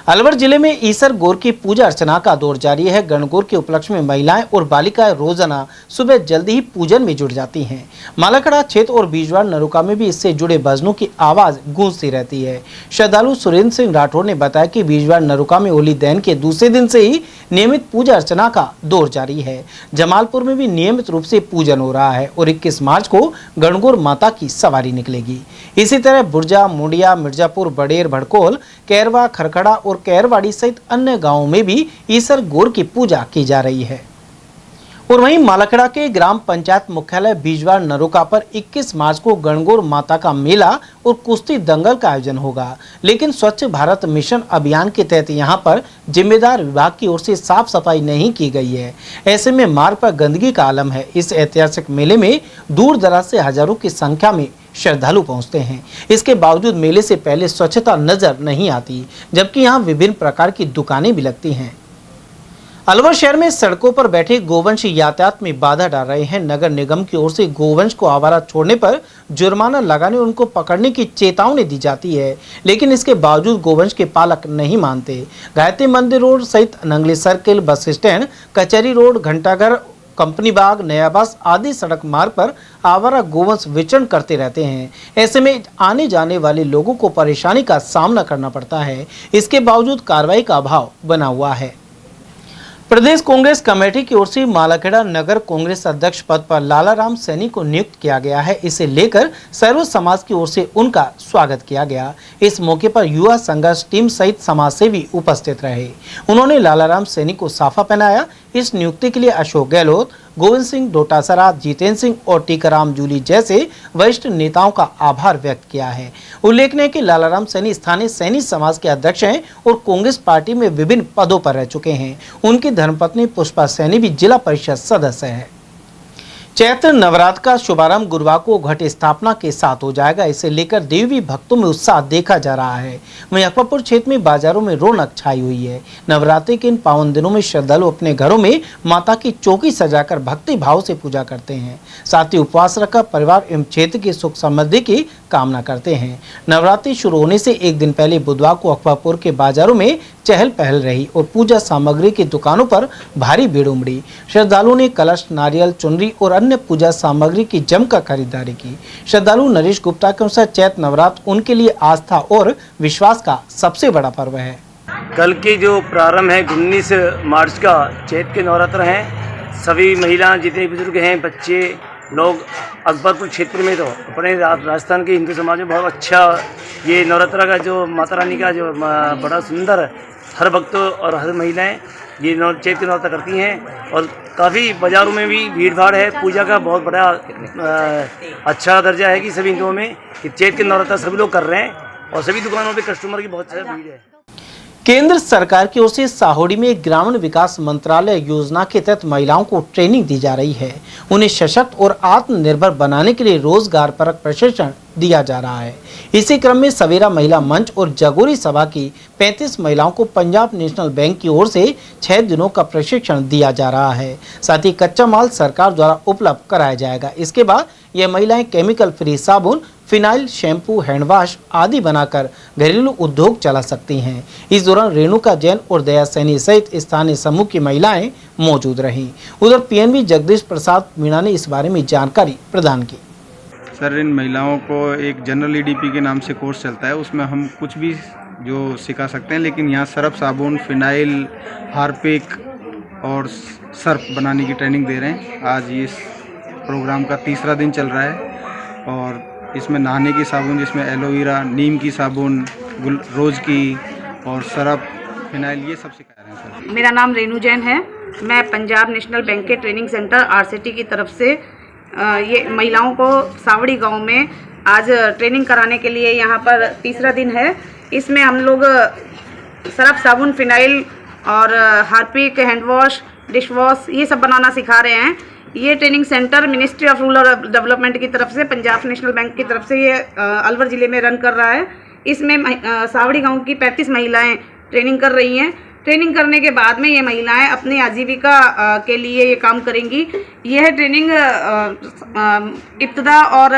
अलवर जिले में ईसर गौर की पूजा अर्चना का दौर जारी है। गणगौर के उपलक्ष्य में महिलाएं और बालिकाएं रोजाना सुबह जल्दी ही पूजन में जुट जाती हैं। मालाखड़ा क्षेत्र और बीजवाड़ नरुका में भी इससे जुड़े भजनों की आवाज गूंजती रहती है। श्रद्धालु सुरेंद्र सिंह राठौर ने बताया कि बीजवाड़ नरुका में होली दहन के दूसरे दिन से ही नियमित पूजा अर्चना का दौर जारी है। जमालपुर में भी नियमित रूप से पूजन हो रहा है और 21 मार्च को गणगौर माता की सवारी निकलेगी। इसी तरह बुर्जा, मुंडिया, मिर्जापुर, बडेर, भड़कोल, कैरवा, खरखड़ा और कैरवाड़ी सहित अन्य गांवों में भी ईसर गौर की पूजा की जा रही है। और वहीं मालाखड़ा के ग्राम पंचायत मुख्यालय बीजवाड़ नरोका पर 21 मार्च को गणगौर माता का मेला और कुश्ती दंगल का आयोजन होगा, लेकिन स्वच्छ भारत मिशन अभियान के तहत यहां पर जिम्मेदार विभाग की ओर से साफ सफाई नहीं की गई है। ऐसे में मार्ग पर गंदगी का आलम है। इस ऐतिहासिक मेले में दूर दराज से हजारों की संख्या में श्रद्धालु पहुंचते हैं। इसके बावजूद मेले से पहले स्वच्छता नजर नहीं आती, जबकि यहाँ विभिन्न प्रकार की दुकानें भी लगती हैं। अलवर शहर में सड़कों पर बैठे गोवंश यातायात में बाधा डाल रहे हैं। नगर निगम की ओर से गोवंश को आवारा छोड़ने पर जुर्माना लगाने और उनको पकड़ने की चेतावनी दी जाती है, लेकिन इसके बावजूद गोवंश के पालक नहीं मानते। गायत्री मंदिर रोड सहित नंगली सर्किल, बस स्टैंड, कचहरी रोड, घंटाघर, कंपनी बाग, नयाबास आदि सड़क मार्ग पर आवारा गोवंश विचरण करते रहते हैं। ऐसे में आने जाने वाले लोगों को परेशानी का सामना करना पड़ता है। इसके बावजूद कार्रवाई का अभाव बना हुआ है। प्रदेश कांग्रेस कमेटी की ओर से मालाखेड़ा नगर कांग्रेस अध्यक्ष पद पर लालाराम सैनी को नियुक्त किया गया है। इसे लेकर सर्व समाज की ओर से उनका स्वागत किया गया। इस मौके पर युवा संघर्ष टीम सहित समाज सेवी उपस्थित रहे। उन्होंने लालाराम सैनी को साफा पहनाया। इस नियुक्ति के लिए अशोक गहलोत, गोविंद सिंह डोटासरा, जितेंद्र सिंह और टीकाराम जूली जैसे वरिष्ठ नेताओं का आभार व्यक्त किया है। उल्लेखनीय है कि लालाराम सैनी स्थानीय सैनी समाज के अध्यक्ष हैं और कांग्रेस पार्टी में विभिन्न पदों पर रह चुके हैं। उनकी धर्मपत्नी पुष्पा सैनी भी जिला परिषद सदस्य है। चैत्र नवरात्र का शुभारंभ गुरुवार को घट स्थापना के साथ हो जाएगा। इसे लेकर देवी भक्तों में उत्साह देखा जा रहा है। वहीं अकबरपुर क्षेत्र में बाजारों में रौनक छाई हुई है। नवरात्रि के इन पावन दिनों में श्रद्धालु अपने घरों में माता की चौकी सजाकर भक्ति भाव से पूजा करते हैं। साथ ही उपवास रखकर परिवार एवं क्षेत्र की सुख समृद्धि की कामना करते हैं। नवरात्रि शुरू होने से एक दिन पहले बुधवार को अकबरपुर के बाजारों में चहल पहल रही और पूजा सामग्री की दुकानों पर भारी भीड़ उमड़ी। श्रद्धालुओं ने कलश, नारियल, चुनरी और अन्य पूजा सामग्री की जमकर खरीदारी की। श्रद्धालु नरेश गुप्ता के अनुसार चैत नवरात्र उनके लिए आस्था और विश्वास का सबसे बड़ा पर्व है। कल की जो प्रारंभ है 19 मार्च का चैत के नवरात्र हैं। सभी महिलाएं, जितने बुजुर्ग हैं, बच्चे लोग अकबरपुर क्षेत्र में तो अपने राजस्थान के हिंदू समाज में बहुत अच्छा ये नवरात्र का जो माता रानी का जो बड़ा सुंदर हर भक्त और हर महिलाएं ये चैत के नवरात्र करती हैं और काफ़ी बाज़ारों में भी भीड़ भाड़ है। पूजा का बहुत बड़ा अच्छा दर्जा है कि सभी हिंदुओं में कि चैत के नवरात्र सभी लोग कर रहे हैं और सभी दुकानों पे कस्टमर की बहुत ज़्यादा भीड़ है। केंद्र सरकार की ओर से साहोडी में ग्रामीण विकास मंत्रालय योजना के तहत महिलाओं को ट्रेनिंग दी जा रही है। उन्हें सशक्त और आत्मनिर्भर बनाने के लिए रोजगार परक प्रशिक्षण दिया जा रहा है। इसी क्रम में सवेरा महिला मंच और जगोरी सभा की 35 महिलाओं को पंजाब नेशनल बैंक की ओर से 6 दिनों का प्रशिक्षण दिया जा रहा है। साथ ही कच्चा माल सरकार द्वारा उपलब्ध कराया जाएगा। इसके बाद ये महिलाएं केमिकल फ्री साबुन, फिनाइल, शैम्पू, हैंड वॉश आदि बनाकर घरेलू उद्योग चला सकती हैं। इस दौरान रेणुका जैन और दया सैनी सहित स्थानीय समूह की महिलाएं मौजूद रहीं। उधर पीएनबी जगदीश प्रसाद मीणा ने इस बारे में जानकारी प्रदान की। सर, इन महिलाओं को एक जनरल ईडीपी के नाम से कोर्स चलता है, उसमें हम कुछ भी जो सिखा सकते हैं, लेकिन यहाँ सर्फ साबुन, फिनाइल, हार्पिक और सर्फ बनाने की ट्रेनिंग दे रहे हैं। आज ये प्रोग्राम का तीसरा दिन चल रहा है और इसमें नहाने की साबुन, जिसमें एलोवेरा, नीम की साबुन, रोज़ की और सरफ, फिनाइल, ये सब सिखा रहे हैं सर। मेरा नाम रेणु जैन है। मैं पंजाब नेशनल बैंक के ट्रेनिंग सेंटर आरसीटी की तरफ से ये महिलाओं को सावड़ी गांव में आज ट्रेनिंग कराने के लिए यहाँ पर तीसरा दिन है। इसमें हम लोग सरफ साबुन, फिनाइल और Harpic, hand wash, dish wash ये सब बनाना सिखा रहे हैं। ये training centre ministry of rural development की तरफ से, पंजाब नेशनल बैंक की तरफ से ये अलवर ज़िले में रन कर रहा है। इसमें सावड़ी गांव की 35 महिलाएं ट्रेनिंग कर रही हैं। ट्रेनिंग करने के बाद में ये महिलाएं अपनी आजीविका के लिए ये काम करेंगी। यह ट्रेनिंग इब्तदा और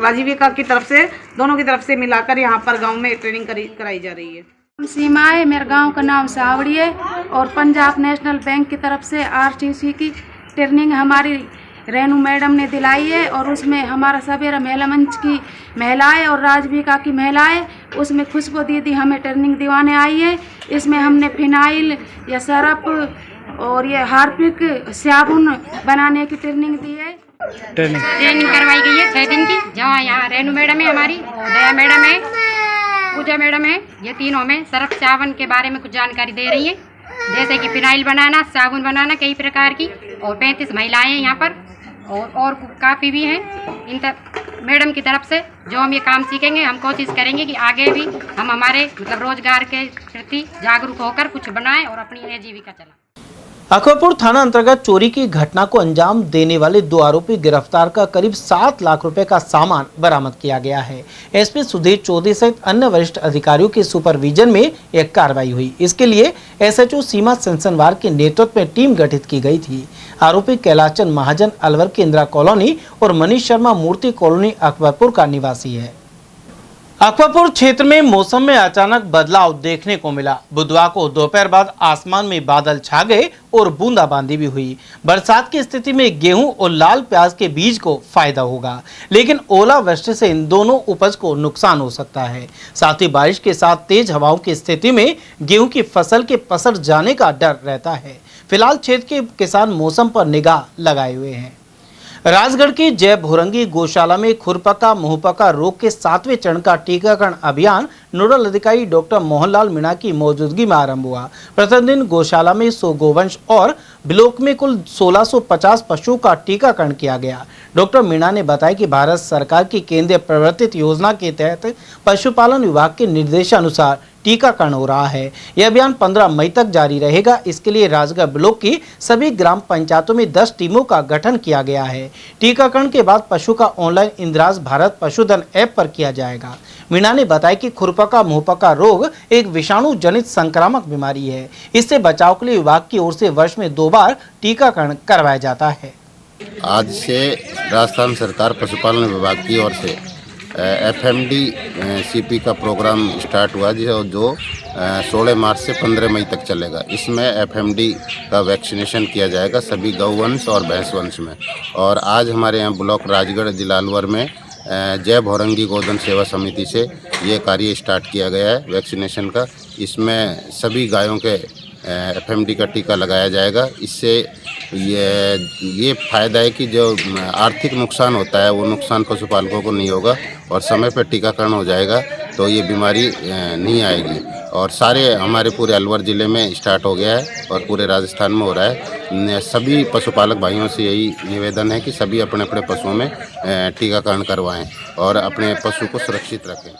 आजीविका की तरफ से, दोनों की तरफ से मिलाकर यहाँ पर गाँव में ट्रेनिंग कराई जा रही है। सीमा है, मेरे गाँव का नाम सावड़ी है और पंजाब नेशनल बैंक की तरफ से आरटीसी की ट्रेनिंग हमारी रेणु मैडम ने दिलाई है और उसमें हमारा सवेरा महिला मंच की महिलाएं और राजविका की महिलाएं, उसमें खुशबू दीदी हमें ट्रेनिंग दिवाने आई है। इसमें हमने फिनाइल या सरफ और ये हार्पिक साबुन बनाने की ट्रेनिंग दी है। ट्रेनिंग करवाई गई है 6 दिन की, जहाँ यहाँ रेणु मैडम है, हमारी दया मैडम है, पूजा मैडम है। ये तीनों में सरफ साबुन के बारे में कुछ जानकारी दे रही है, जैसे कि फिनाइल बनाना, साबुन बनाना, कई प्रकार की। और 35 महिलाएं हैं यहाँ पर और काफ़ी भी हैं। इन मैडम की तरफ से जो हम ये काम सीखेंगे, हम कोशिश करेंगे कि आगे भी हम हमारे रोजगार के प्रति जागरूक होकर कुछ बनाएं और अपनी आजीविका चलाएं। अकबरपुर थाना अंतर्गत चोरी की घटना को अंजाम देने वाले 2 आरोपी गिरफ्तार का करीब 7 लाख रुपए का सामान बरामद किया गया है। एसपी सुधीर चौधरी सहित अन्य वरिष्ठ अधिकारियों के सुपरविजन में यह कार्रवाई हुई। इसके लिए एसएचओ सीमा सेंसनवार के नेतृत्व में टीम गठित की गई थी। आरोपी कैलाशचंद महाजन अलवर की इंदिरा कॉलोनी और मनीष शर्मा मूर्ति कॉलोनी अकबरपुर का निवासी है। अकबरपुर क्षेत्र में मौसम में अचानक बदलाव देखने को मिला। बुधवार को दोपहर बाद आसमान में बादल छा गए और बूंदाबांदी भी हुई। बरसात की स्थिति में गेहूं और लाल प्याज के बीज को फायदा होगा, लेकिन ओलावृष्टि से इन दोनों उपज को नुकसान हो सकता है। साथ ही बारिश के साथ तेज हवाओं की स्थिति में गेहूं की फसल के पसर जाने का डर रहता है। फिलहाल क्षेत्र के किसान मौसम पर निगाह लगाए हुए हैं। राजगढ़ की जय भोरंगी गौशाला में खुरपका मुंहपका रोग के 7वें चरण का टीकाकरण अभियान नोडल अधिकारी डॉक्टर मोहनलाल मीणा की मौजूदगी में आरंभ हुआ। प्रथम दिन गौशाला में 100 गोवंश और ब्लॉक में कुल 1650 पशुओं का टीकाकरण किया गया। डॉक्टर मीणा ने बताया कि भारत सरकार की केंद्रीय प्रवर्तित योजना के तहत पशुपालन विभाग के निर्देशानुसार टीकाकरण हो रहा है। यह अभियान 15 मई तक जारी रहेगा। इसके लिए राजगढ़ ब्लॉक की सभी ग्राम पंचायतों में 10 टीमों का गठन किया गया है। टीकाकरण के बाद पशु का ऑनलाइन इंद्राज भारत पशुधन ऐप पर किया जाएगा। मीणा ने बताया कि खुरपका मुंहपका रोग एक विषाणु जनित संक्रामक बीमारी है। इससे बचाव के लिए विभाग की ओर से वर्ष में 2 बार टीकाकरण करवाया जाता है। आज से राजस्थान सरकार पशुपालन विभाग की ओर से FMD CP का प्रोग्राम स्टार्ट हुआ जो 16 मार्च से 15 मई तक चलेगा। इसमें FMD का वैक्सीनेशन किया जाएगा सभी गौवंश और भैंसवंश में। और आज हमारे यहाँ ब्लॉक राजगढ़ जिला अलवर में जय भौरंगी गोधन सेवा समिति से ये कार्य स्टार्ट किया गया है वैक्सीनेशन का। इसमें सभी गायों के FMD का टीका लगाया जाएगा। इससे ये फ़ायदा है कि जो आर्थिक नुकसान होता है वो नुकसान पशुपालकों को नहीं होगा और समय पर टीकाकरण हो जाएगा तो ये बीमारी नहीं आएगी। और सारे हमारे पूरे अलवर ज़िले में स्टार्ट हो गया है और पूरे राजस्थान में हो रहा है। सभी पशुपालक भाइयों से यही निवेदन है कि सभी अपने अपने पशुओं में टीकाकरण करवाएं और अपने पशु को सुरक्षित रखें।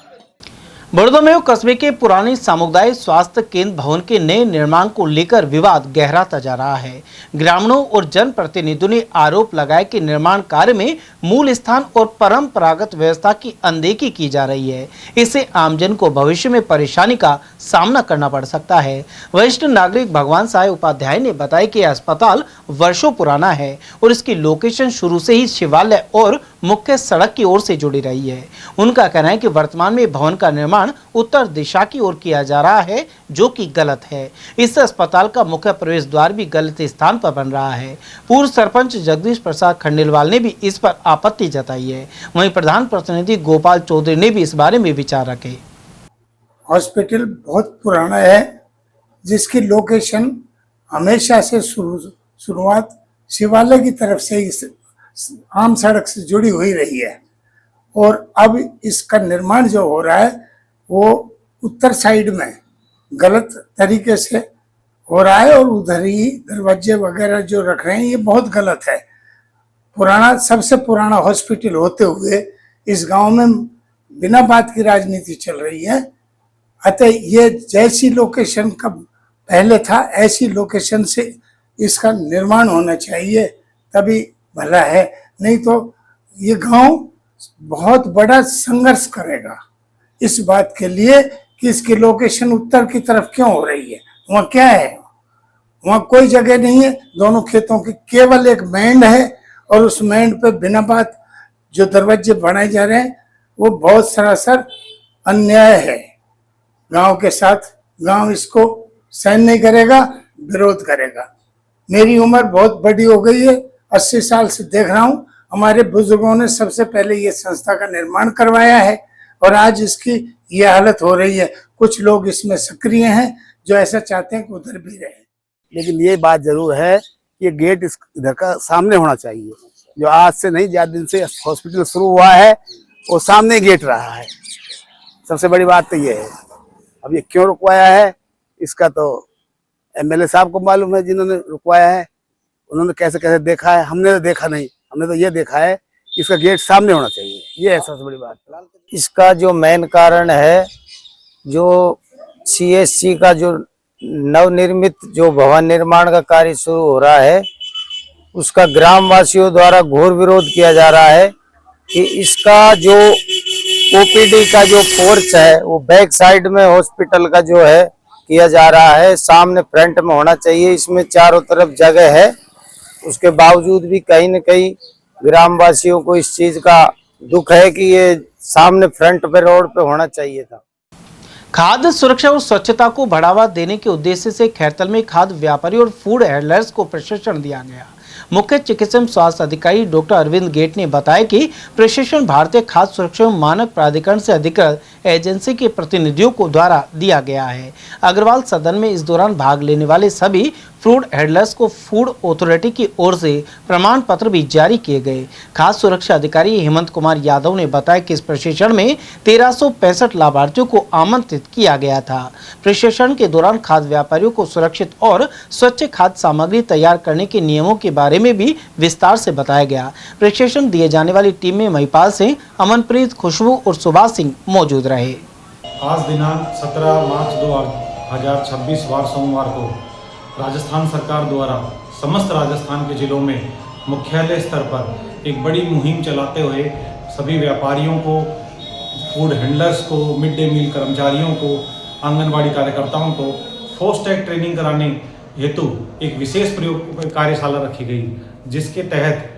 बड़ौदा में कस्बे के पुराने सामुदायिक स्वास्थ्य केंद्र भवन के नए निर्माण को लेकर विवाद गहराता जा रहा है। ग्रामीणों और जनप्रतिनिधियों ने आरोप लगाया कि निर्माण कार्य में मूल स्थान और परंपरागत व्यवस्था की अनदेखी की जा रही है। इससे आमजन को भविष्य में परेशानी का सामना करना पड़ सकता है। वरिष्ठ नागरिक भगवान साय उपाध्याय ने बताया कि अस्पताल वर्षों पुराना है और इसकी लोकेशन शुरू से ही शिवालय और मुख्य सड़क की ओर से जुड़ी रही है। उनका कहना है कि वर्तमान में भवन का निर्माण उत्तर दिशा की ओर किया जा रहा है, जो कि गलत है। इस अस्पताल का मुख्य प्रवेश द्वार भी गलत स्थान पर बन रहा है। पूर्व सरपंच जगदीश प्रसाद खंडेलवाल ने भी इस पर आपत्ति जताई है। वहीं प्रधान प्रतिनिधि गोपाल चौधरी ने भी इस बारे में विचार रखे। हॉस्पिटल बहुत पुराना है, जिसकी लोकेशन हमेशा से शुरुआत शिवालय की तरफ से इस आम सड़क से जुड़ी हुई रही है और अब इसका निर्माण जो हो रहा है वो उत्तर साइड में गलत तरीके से हो रहा है और उधर ही दरवाजे वगैरह जो रख रहे हैं ये बहुत गलत है। पुराना सबसे पुराना हॉस्पिटल होते हुए इस गांव में बिना बात की राजनीति चल रही है। अतः ये जैसी लोकेशन का पहले था ऐसी लोकेशन से इसका निर्माण होना चाहिए, तभी भला है। नहीं तो ये गांव बहुत बड़ा संघर्ष करेगा इस बात के लिए कि इसकी लोकेशन उत्तर की तरफ क्यों हो रही है। वहाँ क्या है? वहाँ कोई जगह नहीं है। दोनों खेतों की केवल एक मैंड है और उस मैंड पे बिना बात जो दरवाजे बनाए जा रहे हैं वो बहुत सरासर अन्याय है गांव के साथ। गांव इसको सहन नहीं करेगा, विरोध करेगा। मेरी उम्र बहुत बड़ी हो गई है, 80 साल से देख रहा हूँ। हमारे बुजुर्गों ने सबसे पहले ये संस्था का निर्माण करवाया है और आज इसकी ये हालत हो रही है। कुछ लोग इसमें सक्रिय हैं जो ऐसा चाहते हैं कि उधर भी रहे। लेकिन ये बात जरूर है कि गेट इधर का सामने होना चाहिए। जो आज से नहीं, ज्यादा दिन से हॉस्पिटल शुरू हुआ है वो सामने गेट रहा है। सबसे बड़ी बात तो ये है। अब ये क्यों रुकवाया है इसका तो MLA साहब को मालूम है, जिन्होंने रुकवाया है। उन्होंने कैसे कैसे देखा है, हमने तो देखा नहीं। हमने तो ये देखा है कि इसका गेट सामने होना चाहिए। ये है सबसे बड़ी बात। इसका जो मेन कारण है, जो CSC का जो नवनिर्मित जो भवन निर्माण का कार्य शुरू हो रहा है उसका ग्रामवासियों द्वारा घोर विरोध किया जा रहा है कि इसका जो OPD का जो पोर्च है वो बैक साइड में हॉस्पिटल का जो है किया जा रहा है, सामने फ्रंट में होना चाहिए। इसमें चारों तरफ जगह है, उसके बावजूद भी कहीं न कहीं ग्रामवासियों को इस चीज का दुख है कि ये सामने फ्रंट पे रोड पे होना चाहिए था। खाद्य सुरक्षा और स्वच्छता को बढ़ावा देने के उद्देश्य से खैरतल में खाद्य व्यापारी और फूड हैंडलर्स को प्रशिक्षण दिया गया। मुख्य चिकित्सा स्वास्थ्य अधिकारी डॉक्टर अरविंद गेट ने बताया कि प्रशिक्षण भारतीय खाद्य सुरक्षा मानक प्राधिकरण से अधिकृत एजेंसी के प्रतिनिधियों को द्वारा दिया गया है। अग्रवाल सदन में इस दौरान भाग लेने वाले सभी फूड हैंडलर्स को फूड अथॉरिटी की ओर से प्रमाण पत्र भी जारी किए गए। खाद्य सुरक्षा अधिकारी हेमंत कुमार यादव ने बताया कि इस प्रशिक्षण में 1365 लाभार्थियों को आमंत्रित किया गया था। प्रशिक्षण के दौरान खाद्य व्यापारियों को सुरक्षित और स्वच्छ खाद्य सामग्री तैयार करने के नियमों के बारे में भी विस्तार से बताया गया। प्रशिक्षण दिए जाने वाली टीम में महिपाल सिंह, अमनप्रीत, खुशबू और सुभाष सिंह मौजूद रहे। आज दिनांक 17 मार्च 2026 वार सोमवार को राजस्थान सरकार द्वारा समस्त राजस्थान के जिलों में मुख्यालय स्तर पर एक बड़ी मुहिम चलाते हुए सभी व्यापारियों को, फूड हैंडलर्स को, मिड डे मील कर्मचारियों को, आंगनबाड़ी कार्यकर्ताओं को फास्टैग ट्रेनिंग कराने हेतु एक विशेष प्रयोग कार्यशाला रखी गई, जिसके तहत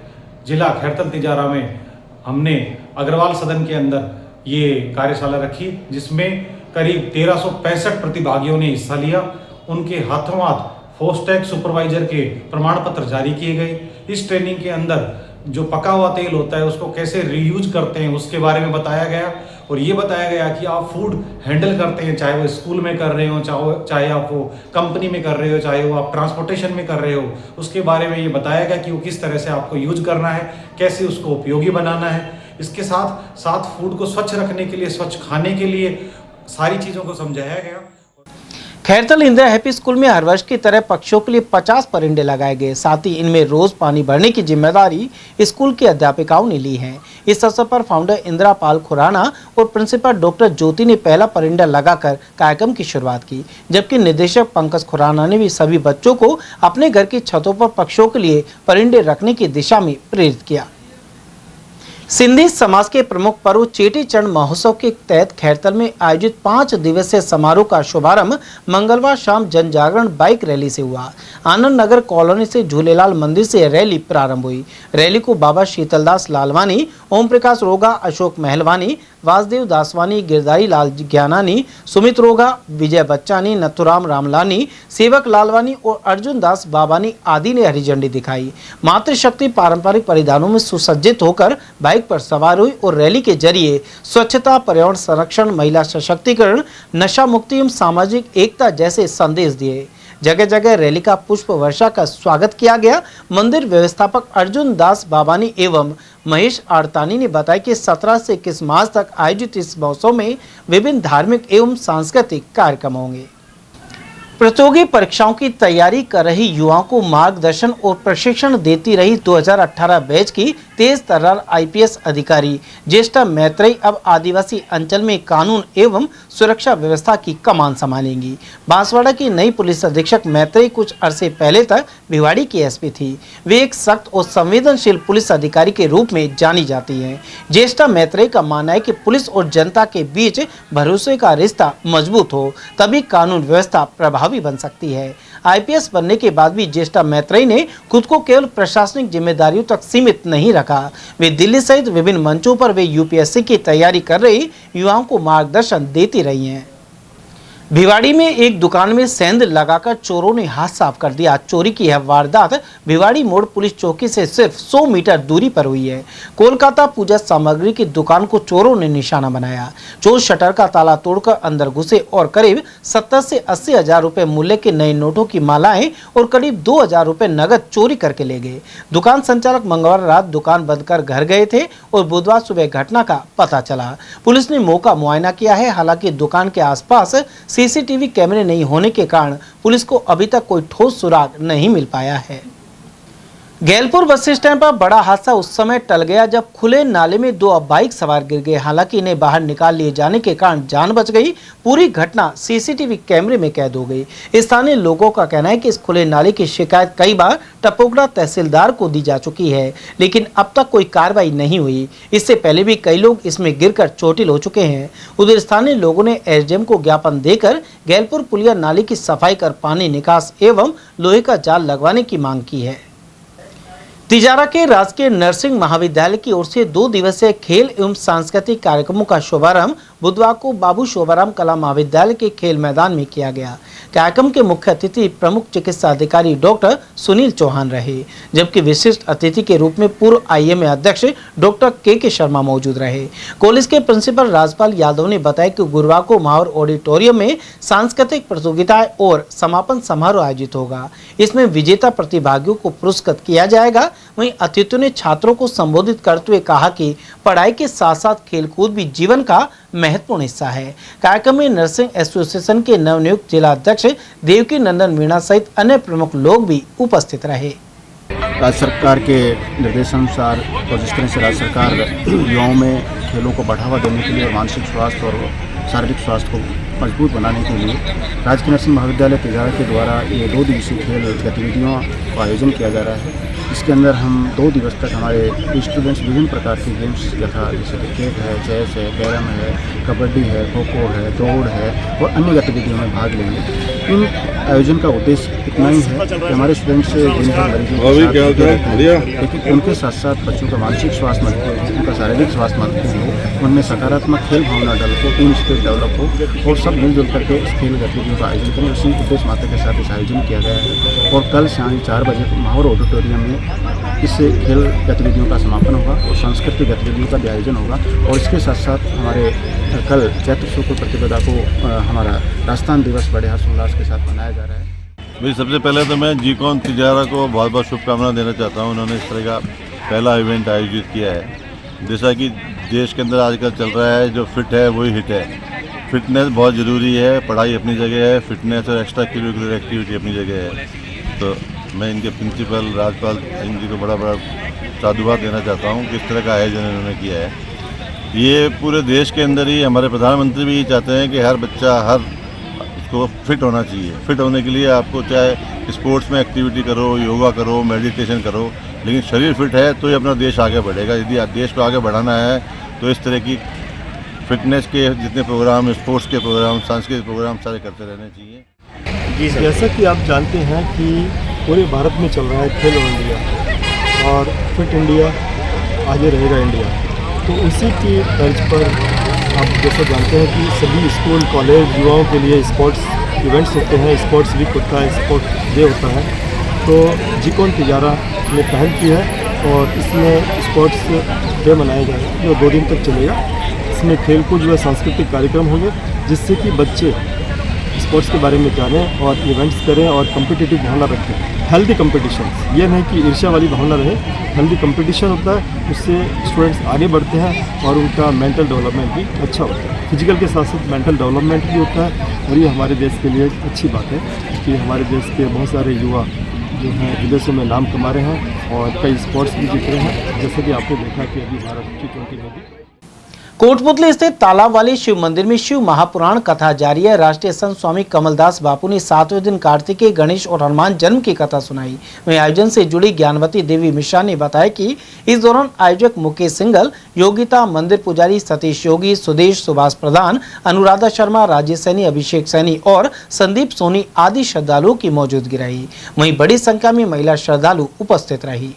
जिला खैरतल तिजारा में हमने अग्रवाल सदन के अंदर ये कार्यशाला रखी, जिसमें करीब 1365 प्रतिभागियों ने हिस्सा लिया। उनके हाथों हाथ फोस्टैक सुपरवाइजर के प्रमाण पत्र जारी किए गए। इस ट्रेनिंग के अंदर जो पका हुआ तेल होता है उसको कैसे रीयूज करते हैं उसके बारे में बताया गया, और ये बताया गया कि आप फूड हैंडल करते हैं, चाहे वो स्कूल में कर रहे हो, चाहे आप वो कंपनी में कर रहे हो, चाहे वो आप ट्रांसपोर्टेशन में कर रहे हो, उसके बारे में ये बताया गया कि वो किस तरह से आपको यूज करना है, कैसे उसको उपयोगी बनाना है। इसके साथ साथ फूड को स्वच्छ रखने के लिए, स्वच्छ खाने के लिए सारी चीज़ों को समझाया गया। खैरतल इंदिरा हैप्पी स्कूल में हर वर्ष की तरह पक्षियों के लिए 50 परिंदे लगाए गए। साथ ही इनमें रोज पानी भरने की जिम्मेदारी स्कूल की अध्यापिकाओं ने ली है। इस अवसर पर फाउंडर इंदिरा पाल खुराना और प्रिंसिपल डॉक्टर ज्योति ने पहला परिंदा लगाकर कार्यक्रम की शुरुआत की, जबकि निदेशक पंकज खुराना ने भी सभी बच्चों को अपने घर की छतों पर पक्षियों के लिए परिंदे रखने की दिशा में प्रेरित किया। सिंधी समाज के प्रमुख पर्व चेटी चंड महोत्सव के तहत खैरतल में आयोजित 5 दिवसीय समारोह का शुभारंभ मंगलवार शाम जन जागरण बाइक रैली से हुआ। आनंद नगर कॉलोनी से झूलेलाल मंदिर से रैली प्रारंभ हुई। रैली को बाबा शीतलदास लालवानी, ओम प्रकाश रोगा, अशोक महलवानी, वासुदेव दासवानी, गिरधारी लाल ज्ञानानी, सुमित रोगा, विजय बच्चानी, नथुराम रामलानी, सेवक लालवानी और अर्जुन दास बाबानी आदि ने हरी झंडी दिखाई। मातृशक्ति पारंपरिक परिधानों में सुसज्जित होकर बाइक पर सवार हुई और रैली के जरिए स्वच्छता, पर्यावरण संरक्षण, महिला सशक्तिकरण, नशा मुक्ति एवं सामाजिक एकता जैसे संदेश दिए। जगह जगह रैली का पुष्प वर्षा का स्वागत किया गया। मंदिर व्यवस्थापक अर्जुन दास बाबानी एवं महेश आड़तानी ने बताया कि 17 से 21 मार्च तक आयोजित इस महोत्सव में विभिन्न धार्मिक एवं सांस्कृतिक कार्यक्रम होंगे। प्रतियोगी परीक्षाओं की तैयारी कर रही युवाओं को मार्गदर्शन और प्रशिक्षण देती रही 2018 बैच की तेज तर्रार आईपीएस अधिकारी ज्येष्ठा मैत्रेयी अब आदिवासी अंचल में कानून एवं सुरक्षा व्यवस्था की कमान संभालेंगी। बांसवाड़ा की नई पुलिस अधीक्षक मैत्रेयी कुछ अरसे पहले तक भिवाड़ी की एसपी थी। वे एक सख्त और संवेदनशील पुलिस अधिकारी के रूप में जानी जाती हैं। ज्येष्ठा मैत्रेयी का मानना है कि पुलिस और जनता के बीच भरोसे का रिश्ता मजबूत हो तभी कानून व्यवस्था प्रभावी बन सकती है। आईपीएस बनने के बाद भी ज्येष्ठा मैत्रेयी ने खुद को केवल प्रशासनिक जिम्मेदारियों तक सीमित नहीं रखा। वे दिल्ली सहित विभिन्न मंचों पर वे यूपीएससी की तैयारी कर रही युवाओं को मार्गदर्शन देती रही हैं। भिवाड़ी में एक दुकान में सेंध लगाकर चोरों ने हाथ साफ कर दिया। चोरी की यह वारदात भिवाड़ी मोड़ पुलिस चौकी से सिर्फ 100 मीटर दूरी पर हुई है। कोलकाता पूजा सामग्री की दुकान को चोरों ने निशाना बनाया। चोर शटर का ताला तोड़कर अंदर घुसे और करीब 70 से 80 हजार रुपए मूल्य के नए नोटों की मालाएं और करीब 2000 रुपए नगद चोरी करके ले गए। दुकान संचालक मंगलवार रात दुकान बंद कर घर गए थे और बुधवार सुबह घटना का पता चला। पुलिस ने मौका मुआयना किया है। हालांकि दुकान के आसपास सीसीटीवी कैमरे नहीं होने के कारण पुलिस को अभी तक कोई ठोस सुराग नहीं मिल पाया है। गैलपुर बस स्टैंड पर बड़ा हादसा उस समय टल गया जब खुले नाले में 2 बाइक सवार गिर गए। हालांकि इन्हें बाहर निकाल लिए जाने के कारण जान बच गई। पूरी घटना सीसीटीवी कैमरे में कैद हो गई। स्थानीय लोगों का कहना है कि इस खुले नाले की शिकायत कई बार टपोगड़ा तहसीलदार को दी जा चुकी है, लेकिन अब तक कोई कार्रवाई नहीं हुई। इससे पहले भी कई लोग इसमें गिरकर चोटिल हो चुके हैं। उधर स्थानीय लोगों ने एसडीएम को ज्ञापन देकर गैलपुर पुलिया नाले की सफाई कर पानी निकास एवं लोहे का जाल लगवाने की मांग की है। तिजारा के राजकीय नर्सिंग महाविद्यालय की ओर से 2 दिवसीय खेल एवं सांस्कृतिक कार्यक्रमों का शुभारंभ बुधवार को बाबू शोभाराम कला महाविद्यालय के खेल मैदान में किया गया। कार्यक्रम के मुख्य अतिथि प्रमुख चिकित्सा अधिकारी डॉक्टर सुनील चौहान रहे, जबकि विशिष्ट अतिथि के रूप में पूर्व आईएमए अध्यक्ष डॉक्टर के शर्मा मौजूद रहे। कॉलेज के प्रिंसिपल राजपाल यादव ने बताया कि गुरुवार को माहौर ऑडिटोरियम में सांस्कृतिक प्रतियोगिताएं और समापन समारोह आयोजित होगा। इसमें विजेता प्रतिभागियों को पुरस्कृत किया जाएगा। वहीं अतिथियों ने छात्रों को संबोधित करते हुए कहा कि पढ़ाई के साथ साथ खेलकूद भी जीवन का महत्वपूर्ण हिस्सा है। कार्यक्रम में नर्सिंग एसोसिएशन के नवनियुक्त जिला अध्यक्ष देवकी नंदन मीणा सहित अन्य प्रमुख लोग भी उपस्थित रहे। राज्य सरकार के निर्देशानुसार और जिस तरह से राज्य सरकार युवाओं में खेलों को बढ़ावा देने के लिए मानसिक स्वास्थ्य और शारीरिक स्वास्थ्य को मजबूत बनाने के लिए राजकीय नर्सिंग महाविद्यालय तिजारा के द्वारा ये 2 दिवसीय खेल गतिविधियों का आयोजन किया जा रहा है। इसके अंदर हम 2 दिवस तक हमारे स्टूडेंट्स विभिन्न प्रकार के गेम्स यथा जैसे क्रिकेट है, चेस है, कैरम है, कबड्डी है, खो-खो है, दौड़ है और अन्य गतिविधियों में भाग लेंगे। इन आयोजन का उद्देश्य इतना ही है कि हमारे स्टूडेंट्स दिन भर मरीजों के साथ लेकिन उनके साथ साथ बच्चों का मानसिक स्वास्थ्य मजबूत हो, उनका शारीरिक स्वास्थ्य मजबूत हो, उनमें सकारात्मक खेल भावना डेवलप हो, टीम स्पिरिट डेवलप हो और सब मिलजुल करके इस खेल गतिविधियों का आयोजन करें। उसी उद्देश्य माता के साथ इस आयोजन किया गया है और कल शाम 4 बजे माहौर ऑडिटोरियम में इस खेल गतिविधियों का समापन होगा और सांस्कृतिक गतिविधियों का भी आयोजन होगा। और इसके साथ साथ हमारे कल चैत्र शुक्ल प्रतिपदा को हमारा राजस्थान दिवस बड़े हर्षोल्लास के साथ मनाया जा रहा है। भाई सबसे पहले तो मैं जीकॉन तिजारा को बहुत बहुत शुभकामनाएं देना चाहता हूं। उन्होंने इस तरह का पहला इवेंट आयोजित किया है। जैसा कि देश के अंदर आजकल चल रहा है, जो फिट है वही हिट है। फिटनेस बहुत ज़रूरी है, पढ़ाई अपनी जगह है, फिटनेस और एक्स्ट्रा करिकुलर एक्टिविटी अपनी जगह है। तो मैं इनके प्रिंसिपल राजपाल सिंह जी को बड़ा साधुवाद देना चाहता हूँ कि इस तरह का आयोजन इन्होंने किया है। ये पूरे देश के अंदर ही हमारे प्रधानमंत्री भी चाहते हैं कि हर बच्चा हर उसको फिट होना चाहिए। फिट होने के लिए आपको चाहे स्पोर्ट्स में एक्टिविटी करो, योगा करो, मेडिटेशन करो, लेकिन शरीर फिट है तो ही अपना देश आगे बढ़ेगा। यदि देश को आगे बढ़ाना है तो इस तरह की फिटनेस के जितने प्रोग्राम, स्पोर्ट्स के प्रोग्राम, सांस्कृतिक प्रोग्राम सारे करते रहने चाहिए। जी सर, जैसा कि आप जानते हैं कि पूरे भारत में चल रहा है खेलो इंडिया और फिट इंडिया आगे रहेगा इंडिया, तो उसी की तर्ज पर आप जैसा जानते हैं कि सभी स्कूल कॉलेज युवाओं के लिए स्पोर्ट्स इवेंट्स होते हैं, स्पोर्ट्स वीक होता है, स्पोर्ट्स डे होता है। तो जीकॉन तिजारा ने पहल की है और इसमें स्पोर्ट्स डे मनाया जाएगा जो 2 दिन तक चलेगा। इसमें खेलकूद व सांस्कृतिक कार्यक्रम होंगे जिससे कि बच्चे स्पोर्ट्स के बारे में जानें और इवेंट्स करें और कम्पिटिटिव भावना रखें। हेल्दी कंपटीशन, ये नहीं कि ईर्ष्या वाली भावना रहे, हेल्दी कंपटीशन होता है, उससे स्टूडेंट्स आगे बढ़ते हैं और उनका मेंटल डेवलपमेंट भी अच्छा होता है। फिजिकल के साथ साथ मेंटल डेवलपमेंट भी होता है और ये हमारे देश के लिए अच्छी बात है कि हमारे देश के बहुत सारे युवा जो हैं विदेशों में नाम कमा रहे हैं और कई स्पोर्ट्स भी जीत रहे हैं, जैसे कि आपने देखा कि अभी भारत T20 में भी। कोटपुतली स्थित तालाब वाली शिव मंदिर में शिव महापुराण कथा जारी है। राष्ट्रीय संत स्वामी कमलदास बापू ने 7वें दिन कार्तिकेय, गणेश और हनुमान जन्म की कथा सुनाई। वहीं आयोजन से जुड़ी ज्ञानवती देवी मिश्रा ने बताया कि इस दौरान आयोजक मुकेश सिंघल, योगिता, मंदिर पुजारी सतीश योगी, सुदेश, सुभाष प्रधान, अनुराधा शर्मा, राजेश सैनी, अभिषेक सैनी और संदीप सोनी आदि श्रद्धालुओं की मौजूदगी रही। वहीं बड़ी संख्या में महिला श्रद्धालु उपस्थित रही।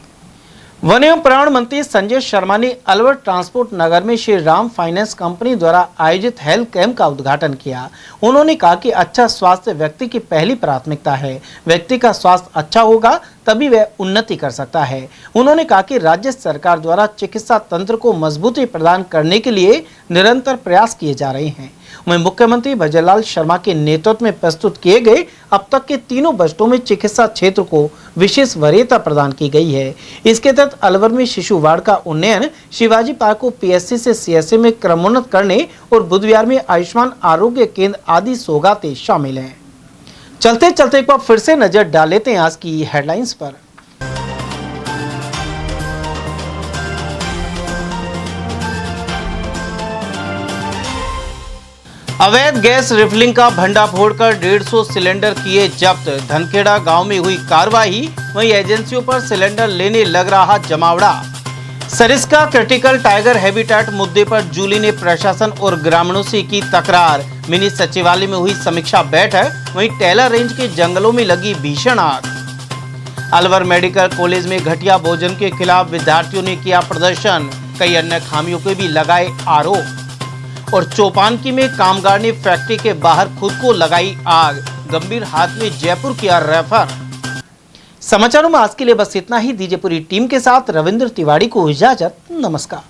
वन एवं पर्यावरण मंत्री संजय शर्मा ने अलवर ट्रांसपोर्ट नगर में श्री राम फाइनेंस कंपनी द्वारा आयोजित हेल्थ कैंप का उद्घाटन किया। उन्होंने कहा कि अच्छा स्वास्थ्य व्यक्ति की पहली प्राथमिकता है। व्यक्ति का स्वास्थ्य अच्छा होगा तभी वह उन्नति कर सकता है। उन्होंने कहा कि राज्य सरकार द्वारा चिकित्सा तंत्र को मजबूती प्रदान करने के लिए निरंतर प्रयास किए जा रहे हैं। वहीं मुख्यमंत्री भजनलाल शर्मा के नेतृत्व में प्रस्तुत किए गए अब तक के 3 बजटों में चिकित्सा क्षेत्र को विशेष वरीयता प्रदान की गई है। इसके तहत अलवर में शिशु वार्ड का उन्नयन, शिवाजी पार्क को PSC से CSA में क्रमोन्नत करने और बुधवार में आयुष्मान आरोग्य केंद्र आदि सौगातें शामिल हैं। चलते चलते एक बार फिर से नजर डाल लेते हैं आज की हेडलाइंस पर। अवैध गैस रिफिलिंग का भंडाफोड़ कर 150 सिलेंडर किए जब्त। धनखेड़ा गांव में हुई कार्रवाई, वहीं एजेंसियों पर सिलेंडर लेने लग रहा जमावड़ा। सरिस्का क्रिटिकल टाइगर हैबिटेट मुद्दे पर जूली ने प्रशासन और ग्रामीणों से की तकरार। मिनी सचिवालय में हुई समीक्षा बैठक, वहीं टेलर रेंज के जंगलों में लगी भीषण आग। अलवर मेडिकल कॉलेज में घटिया भोजन के खिलाफ विद्यार्थियों ने किया प्रदर्शन, कई अन्य खामियों के भी लगाए आरोप। और चौपानकी में कामगार ने फैक्ट्री के बाहर खुद को लगाई आग, गंभीर हालत में जयपुर किया रेफर। समाचारों में आज के लिए बस इतना ही। दीजिए पूरी टीम के साथ रविंद्र तिवारी को इजाजत। नमस्कार।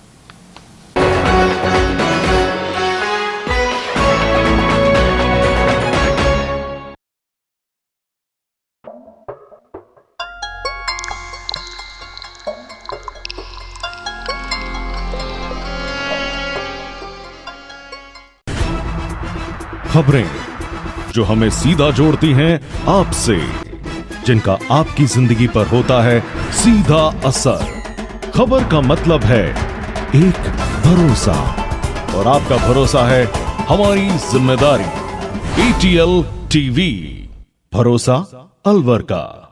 खबरें जो हमें सीधा जोड़ती हैं आपसे, जिनका आपकी जिंदगी पर होता है सीधा असर। खबर का मतलब है एक भरोसा, और आपका भरोसा है हमारी जिम्मेदारी। ETL TV, भरोसा अलवर का।